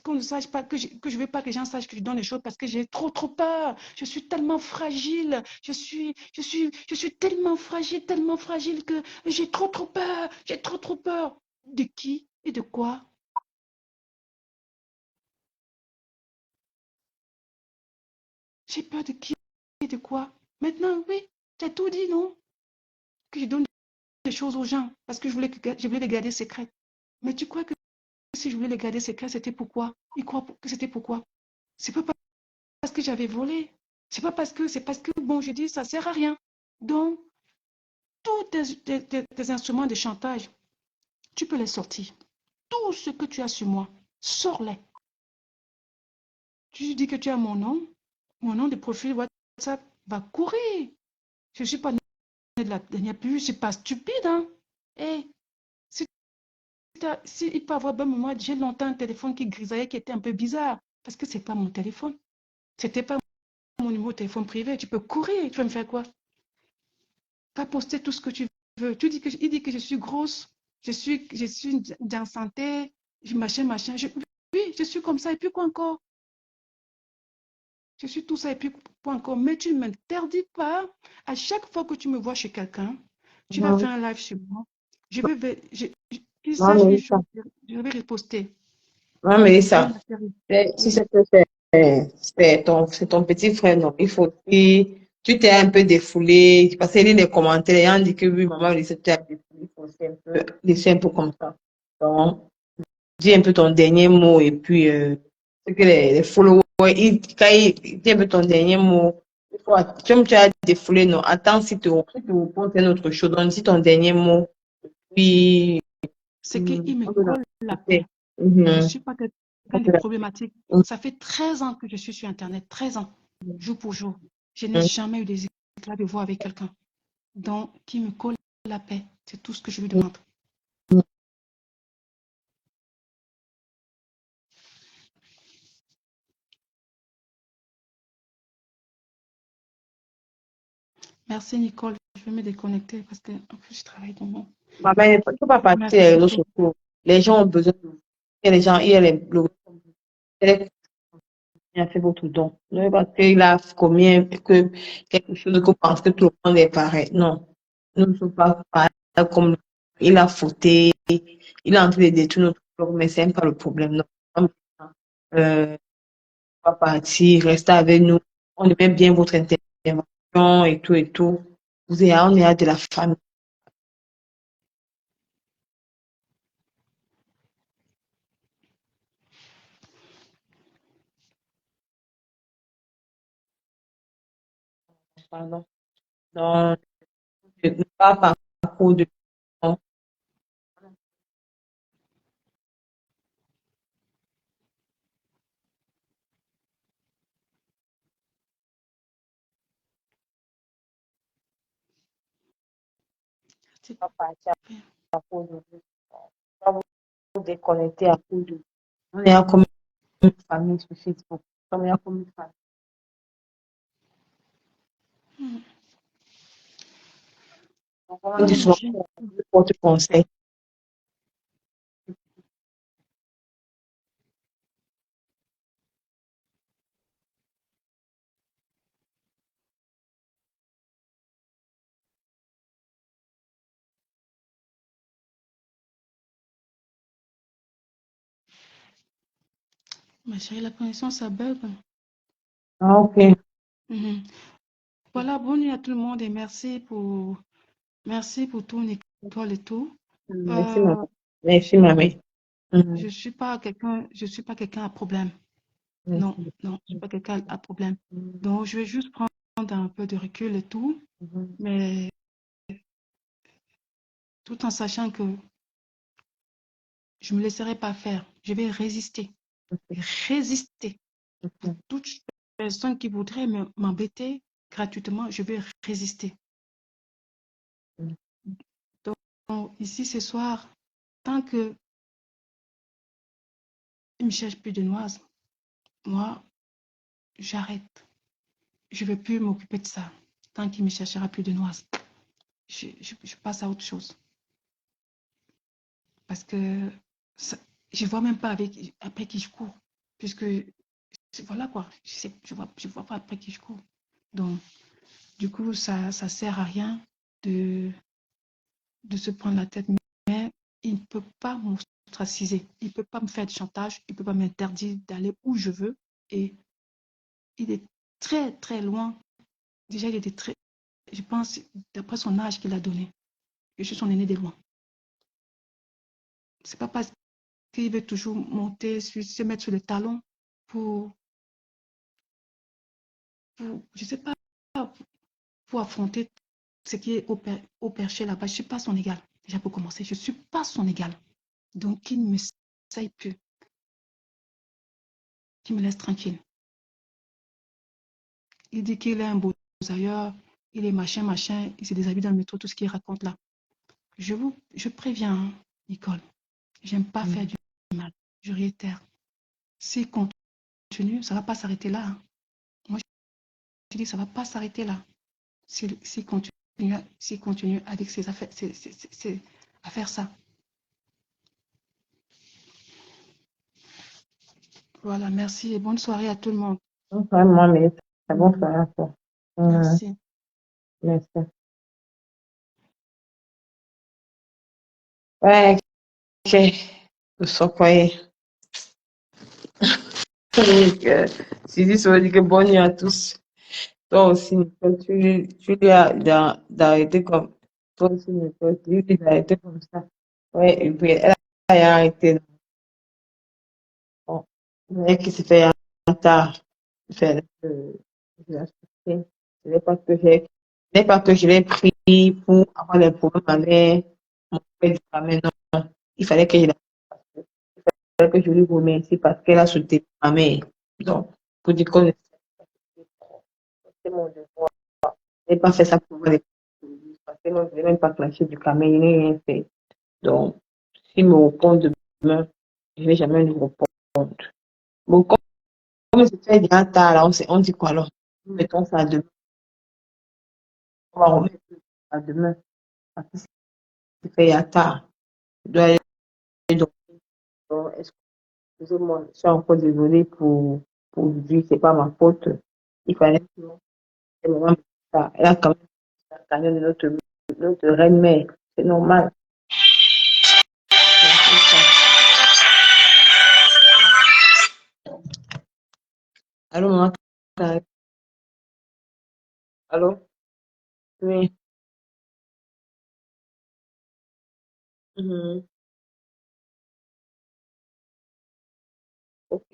Speaker 3: qu'on ne sache pas, que je ne veux pas que les gens sachent que je donne les choses parce que j'ai trop peur. Je suis tellement fragile. Je suis tellement fragile que j'ai trop peur. J'ai trop peur. De qui et de quoi? J'ai peur de qui et de quoi? Maintenant, oui, tu as tout dit, non? Que je donne des choses aux gens parce que je voulais les garder secrètes. Mais tu crois que si je voulais les garder secrètes, c'était pourquoi? Ils croient que c'était pourquoi? C'est pas parce que j'avais volé. C'est parce que, bon, je dis, ça sert à rien. Donc, tous tes instruments de chantage, tu peux les sortir. Tout ce que tu as sur moi, sors-les. Tu dis que tu as mon nom de profil WhatsApp va courir. Je ne suis pas née de la dernière pluie, je ne suis pas stupide, hein. Et si, si il peut avoir ben moi, j'ai longtemps un téléphone qui grisaillait, qui était un peu bizarre, parce que ce n'est pas mon téléphone. C'était pas mon numéro de téléphone privé. Tu peux courir, tu vas me faire quoi? Pas poster tout ce que tu veux. Il dit que je suis grosse, je suis en santé, machin. Oui, je suis comme ça. Et puis quoi encore? Je suis tout ça et puis quoi encore? Mais tu ne m'interdis pas. À chaque fois que tu me vois chez quelqu'un, tu vas
Speaker 1: Mhm.
Speaker 3: faire un live sur moi. Je vais, qu'il
Speaker 1: Non,
Speaker 3: sache une
Speaker 1: Mélissa.
Speaker 3: chose, je vais riposter.
Speaker 1: Non,
Speaker 3: Je vais
Speaker 1: Mélissa.
Speaker 3: l'atterrir.
Speaker 1: Si
Speaker 3: Oui.
Speaker 1: c'est que c'est ton petit frère, non. Il faut que tu t'es un peu défoulé. Parce qu'il lit les commentaires, les gens disent que oui, maman, Mélissa, tu as défoulé. Il faut aussi un peu laisser un peu comme ça. Donc, dis un peu ton dernier mot et puis, ce que les followers, quand ils disent un peu ton dernier mot, il faut, comme tu as défoulé, non, attends si tu réponds, c'est une autre chose. Donc, dis ton dernier mot, puis,
Speaker 3: C'est qu'il me
Speaker 1: on peut
Speaker 3: colle la paix.
Speaker 1: l'accepter.
Speaker 3: Je ne
Speaker 1: Mhm.
Speaker 3: suis pas
Speaker 1: On
Speaker 3: quelqu'un de
Speaker 1: peut
Speaker 3: problématique.
Speaker 1: l'accepter.
Speaker 3: Ça fait 13 ans que je suis sur Internet. 13 ans, jour pour jour. Je n'ai
Speaker 1: Mhm.
Speaker 3: jamais eu des éclats de voix avec quelqu'un. Donc, qui me colle la paix. C'est tout ce que je lui demande. Merci, Nicole. Je vais me déconnecter parce que en plus, je travaille dans mon...
Speaker 1: Maman, il ne faut pas partir
Speaker 3: Merci
Speaker 1: les réseaux
Speaker 3: beaucoup.
Speaker 1: sociaux. Les gens ont besoin de vous. Il y a les gens, il y a il a fait votre don. Non, parce qu'il a commis que quelque chose que vous pensez que tout le monde est pareil. Non. Nous ne sommes pas pareils comme lui. Il a fauté, il a envie de détruire notre corps, mais c'est pas le problème. Non. Euh, on va partir, restez avec nous. On aime bien votre intervention et tout et tout. On est à de la famille. Pardon. Donc, je ne parle pas beaucoup de temps.
Speaker 3: C'est
Speaker 1: Pas partir
Speaker 3: bien.
Speaker 1: à cause de vous. Pas vous déconnecter à cause de vous. On est là comme une famille sur Facebook. On est là comme une famille.
Speaker 3: Hmm.
Speaker 1: Donc, on dit
Speaker 3: Oh,
Speaker 1: souvent qu'on porte conseil.
Speaker 3: ma chérie, la connexion, ça bug.
Speaker 1: Ah, ok.
Speaker 3: Mhm. Voilà, bonne nuit à tout le monde et merci pour tout, Nicole et tout.
Speaker 1: Merci, maman.
Speaker 3: Euh,
Speaker 1: Merci, mamie. Mhm.
Speaker 3: je suis pas quelqu'un à problème. Non,
Speaker 1: Merci.
Speaker 3: non, je suis pas quelqu'un à problème. Donc, je vais juste prendre un peu de recul et tout,
Speaker 1: Mhm.
Speaker 3: mais tout en sachant que je me laisserai pas faire. Je vais résister. Résister. Pour
Speaker 1: Mhm.
Speaker 3: toute personne qui voudrait m'embêter gratuitement, je vais résister. Donc, ici ce soir, tant que me cherche plus de noises, moi, j'arrête. Je ne veux plus m'occuper de ça. Tant qu'il ne me cherchera plus de noises, je passe à autre chose. Parce que ça, je ne vois même pas après qui je cours. Puisque, voilà quoi, je vois pas après qui je cours. Donc, du coup, ça ne sert à rien de se prendre la tête. Mais il ne peut pas m'ostraciser. Il ne peut pas me faire de chantage. Il ne peut pas m'interdire d'aller où je veux. Et il est très, très loin. Déjà, il était très, je pense, d'après son âge qu'il a donné. Je suis son aîné de loin. C'est pas parce qu'il veut toujours monter, se mettre sur le talon pour je sais pas, pour affronter ce qui est au perché là-bas. Je ne suis pas son égal. Déjà pour commencer, je ne suis pas son égal. Donc, qu'il ne me saille plus. Qu'il me laisse tranquille. Il dit qu'il est un beau ailleurs, il est machin, machin, il se déshabille dans le métro, tout ce qu'il raconte là. Je préviens, hein, Nicole, j'aime pas faire du mal. Je réitère. S'il continue, ça ne va pas s'arrêter là. Hein. Moi, je dis, ça ne va pas s'arrêter là. S'il continue avec ses affaires, à faire ça. Voilà, merci et bonne soirée à tout le monde.
Speaker 1: Vraiment, mais c'est bon, ça va, ça.
Speaker 3: Merci.
Speaker 1: Merci. Ouais, ok. Je sens quoi. Tu dis, ça veut dire que bonne nuit à tous. Toi aussi, Nicole, tu lui as d'arrêter comme. Toi aussi, Nicole, tu lui dis d'arrêter comme ça. Ouais, et puis elle a arrêté. Bon, mais qui s'est fait en tard. Fait, je l'ai accepté. Ce n'est pas que j'ai, ce n'est pas que je l'ai pris pour avoir des problèmes avec mon père du famille, non. Il fallait que je que je lui remercie parce qu'elle a soutenu ma mère. Donc, pour dire qu'on c'est mon devoir. Je n'ai pas fait ça pour voir les parce que moi, je n'ai même pas clenché du camion, il n'a rien fait. Donc, s'il me répond demain, je ne vais jamais lui répondre. Bon, comme c'est déjà tard, là, on dit quoi alors? Nous mettons ça à demain. On va remettre ça à demain. Parce que c'est fait il y a tard. Je dois aller donc, excusez-moi, je suis encore désolée pour dire que c'est pas ma faute. Il fallait que c'est vraiment ça. Elle a quand même la carrière de notre reine-mère. C'est normal. Allô, maman? Allô? Oui. Mhm. Ok.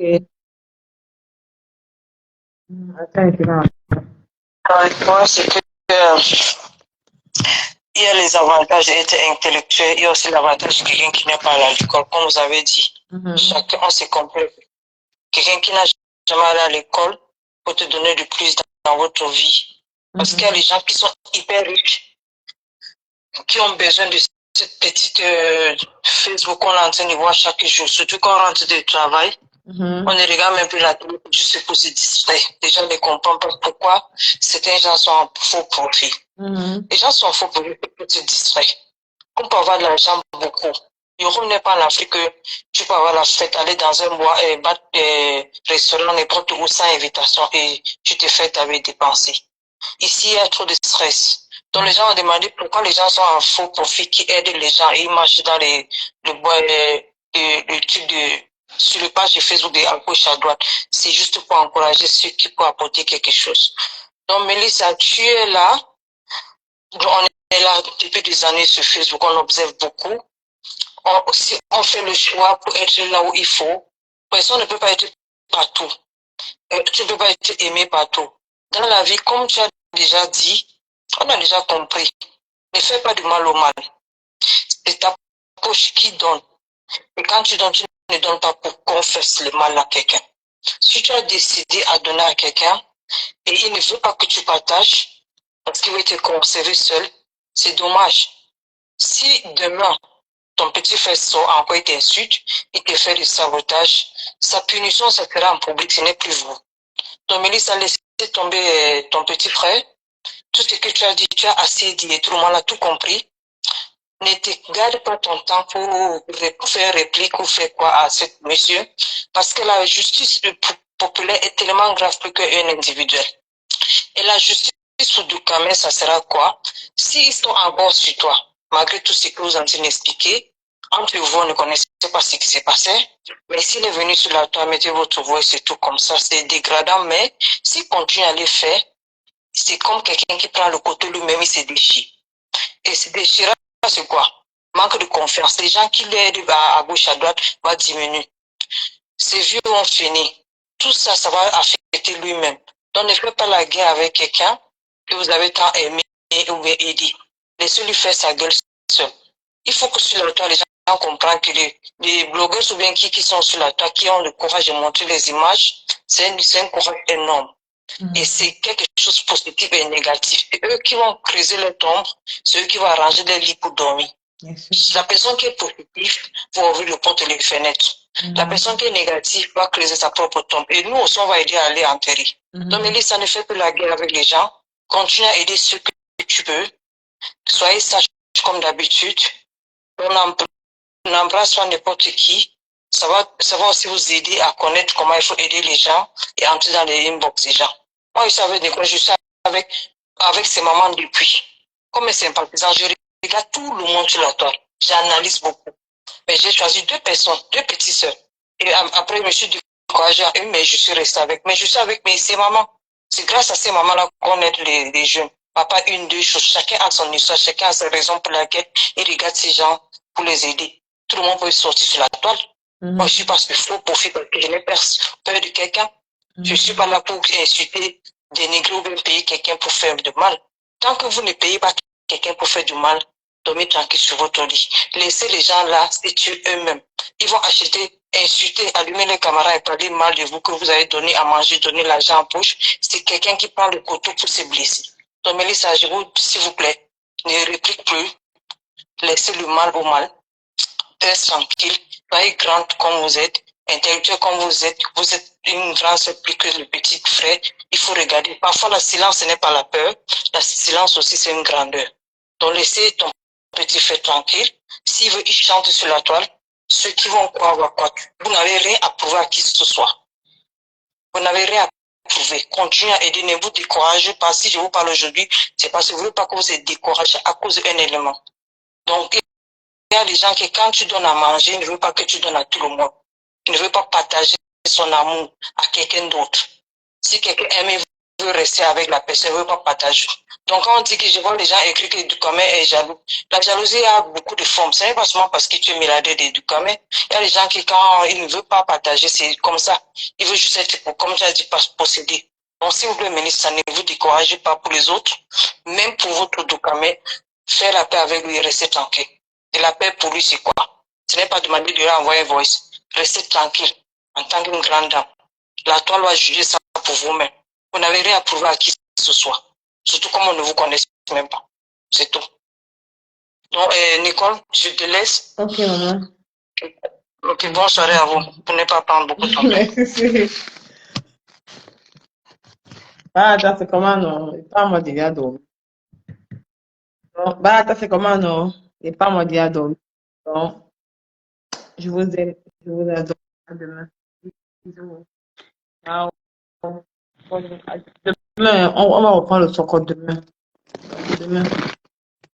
Speaker 1: Attends, je vais moi, c'est que il y a les avantages d'être intellectuel, il y a aussi l'avantage de quelqu'un qui n'est pas allé à l'école, comme vous avez dit. Chacun, on se complète. Quelqu'un qui n'a jamais allé à l'école peut te donner du plus dans votre vie. Parce qu'il y a des gens qui sont hyper riches, qui ont besoin de cette petite Facebook qu'on est en train de voir chaque jour. Surtout quand on rentre du travail, on ne regarde même plus la télé juste pour se distraire. Les gens ne comprennent pas pourquoi certains gens sont en faux profil. Les gens sont en faux profil pour se distraire. On peut avoir de l'argent beaucoup. Europe n'est pas en Afrique que tu peux avoir la fête, aller dans un bois, restaurant, n'importe où sans invitation et tu te fais avec dépenser. Ici, il y a trop de stress. Donc, les gens ont demandé pourquoi les gens sont en faux profit qui aident les gens et ils marchent dans le bois, le truc sur le page de Facebook de à gauche à droite. C'est juste pour encourager ceux qui peuvent apporter quelque chose. Donc, Mélissa, tu es là. On est là depuis des années sur Facebook, on observe beaucoup. Si on fait le choix pour être là où il faut, personne ne peut pas être partout. Tu ne peux pas être aimé partout. Dans la vie, comme tu as déjà dit, on a déjà compris. Ne fais pas du mal au mal. C'est ta poche qui donne. Et quand tu donnes, tu ne donnes pas pour qu'on fasse le mal à quelqu'un. Si tu as décidé à donner à quelqu'un et il ne veut pas que tu partages parce qu'il veut te conserver seul, c'est dommage. Si demain,
Speaker 4: ton petit frère sort encore, il t'insulte, il te fait du sabotage. Sa punition, ça sera en public, ce n'est plus vous. Donc, Mélissa, laissez tomber ton petit frère. Tout ce que tu as dit, tu as assez dit et tout le monde a tout compris. Ne te garde pas ton temps pour faire réplique ou faire quoi à ce monsieur, parce que la justice populaire est tellement grave plus qu'un individuel. Et la justice sous Doukamé, ça sera quoi? S'ils sont en bord sur toi, malgré tout ce que vous en train d'expliquer, entre vous, on ne connaissez pas ce qui s'est passé, mais s'il est venu sur la toile, mettez votre voix, c'est tout comme ça, c'est dégradant, mais s'il continue à les faire, c'est comme quelqu'un qui prend le couteau lui-même, il se déchire. Et se déchirer, c'est quoi? Manque de confiance. Les gens qui l'aident à gauche, à droite, vont diminuer. Ces vieux ont fini. Tout ça, ça va affecter lui-même. Donc, ne faites pas la guerre avec quelqu'un que vous avez tant aimé ou bien aidé. Laissez-lui faire sa gueule seul. Il faut que sur la toile, les gens comprennent que les blogueurs ou bien qui sont sur la toile, qui ont le courage de montrer les images, c'est un courage énorme. Et c'est quelque chose de positif et négatif. Et eux qui vont creuser leur tombe, c'est eux qui vont arranger des lits pour dormir. La personne qui est positive va ouvrir le porte et les fenêtres. La personne qui est négative va creuser sa propre tombe. Et nous aussi, on va aider à aller enterrer. Donc, Mélissa, ne fait plus la guerre avec les gens. Continue à aider ceux que tu peux. Soyez sage comme d'habitude. On n'embrasse pas n'importe qui. Ça va aussi vous aider à connaître comment il faut aider les gens et entrer dans les inbox des gens. Moi, je savais de quoi je suis avec ces mamans depuis. Comme un sympathisant, je regarde tout le monde sur la toile. J'analyse beaucoup. Mais j'ai choisi deux personnes, deux petites sœurs. Et après, je me suis dit, mais je suis restée avec. Mais je suis avec ces mamans. C'est grâce à ces mamans-là qu'on aide les jeunes. Papa, une, deux choses. Chacun a son histoire, chacun a sa raison pour laquelle il regarde ces gens pour les aider. Tout le monde peut sortir sur la toile. Moi, je suis pas qu'il faut profiter parce que je n'ai peur de quelqu'un. Je suis pas là pour insulter, dénigrer ou bien payer quelqu'un pour faire du mal. Tant que vous ne payez pas quelqu'un pour faire du mal, dormez tranquille sur votre lit. Laissez les gens là se tuer eux-mêmes. Ils vont acheter, insulter, allumer les camarades et parler mal de vous que vous avez donné à manger, donner l'argent en poche. C'est quelqu'un qui prend le couteau pour se blesser. Donc, Mélissa, s'il vous plaît, ne réplique plus. Laissez le mal au mal. Restez tranquille. Soyez grande comme vous êtes, intellectuelle comme vous êtes une grande sœur plus que le petit frère. Il faut regarder. Parfois, le silence, ce n'est pas la peur. Le silence aussi, c'est une grandeur. Donc, laissez ton petit frère tranquille. S'il veut, il chante sur la toile. Ceux qui vont croire, vont croire. Vous n'avez rien à prouver à qui que ce soit. Vous n'avez rien à prouver. Continuez à aider. Ne vous découragez pas. Si je vous parle aujourd'hui, c'est parce que je ne veux pas que vous êtes découragé à cause d'un élément. Donc, il y a des gens qui, quand tu donnes à manger, ne veulent pas que tu donnes à tout le monde. Ils ne veulent pas partager son amour à quelqu'un d'autre. Si quelqu'un aime, veut rester avec la personne, ne veut pas partager. Donc, quand on dit que je vois les gens écrire que Doukamé est jaloux, la jalousie a beaucoup de formes. Ce n'est pas seulement parce que tu es milliardaire de Doukamé. Il y a des gens qui, quand ils ne veulent pas partager, c'est comme ça. Ils veulent juste être, comme tu as dit, posséder. Donc, s'il vous plaît, ministre, ne vous découragez pas pour les autres. Même pour votre Doukamé, faire la paix avec lui et rester tranquille. Et la paix pour lui, c'est quoi? Ce n'est pas demander de lui envoyer un voice. Restez tranquille en tant qu'une grande dame. La toile va juger ça pour vous-même. Vous n'avez rien à prouver à qui que ce soit. Surtout comme on ne vous connaît même pas. C'est tout. Donc, Nicole, je te laisse.
Speaker 1: Ok, maman.
Speaker 4: Ok, bonne soirée à vous. Pour ne pas prendre beaucoup de temps.
Speaker 1: Merci. Ah, attends, c'est comment non? Et pas moi déjà dormi. Bah, attends, c'est comment non? Et pas moi déjà dormi. Donc, je vous aime. Je vous adore. À demain. Bisous. Ciao. Demain, on va reprendre le soccer demain. Demain.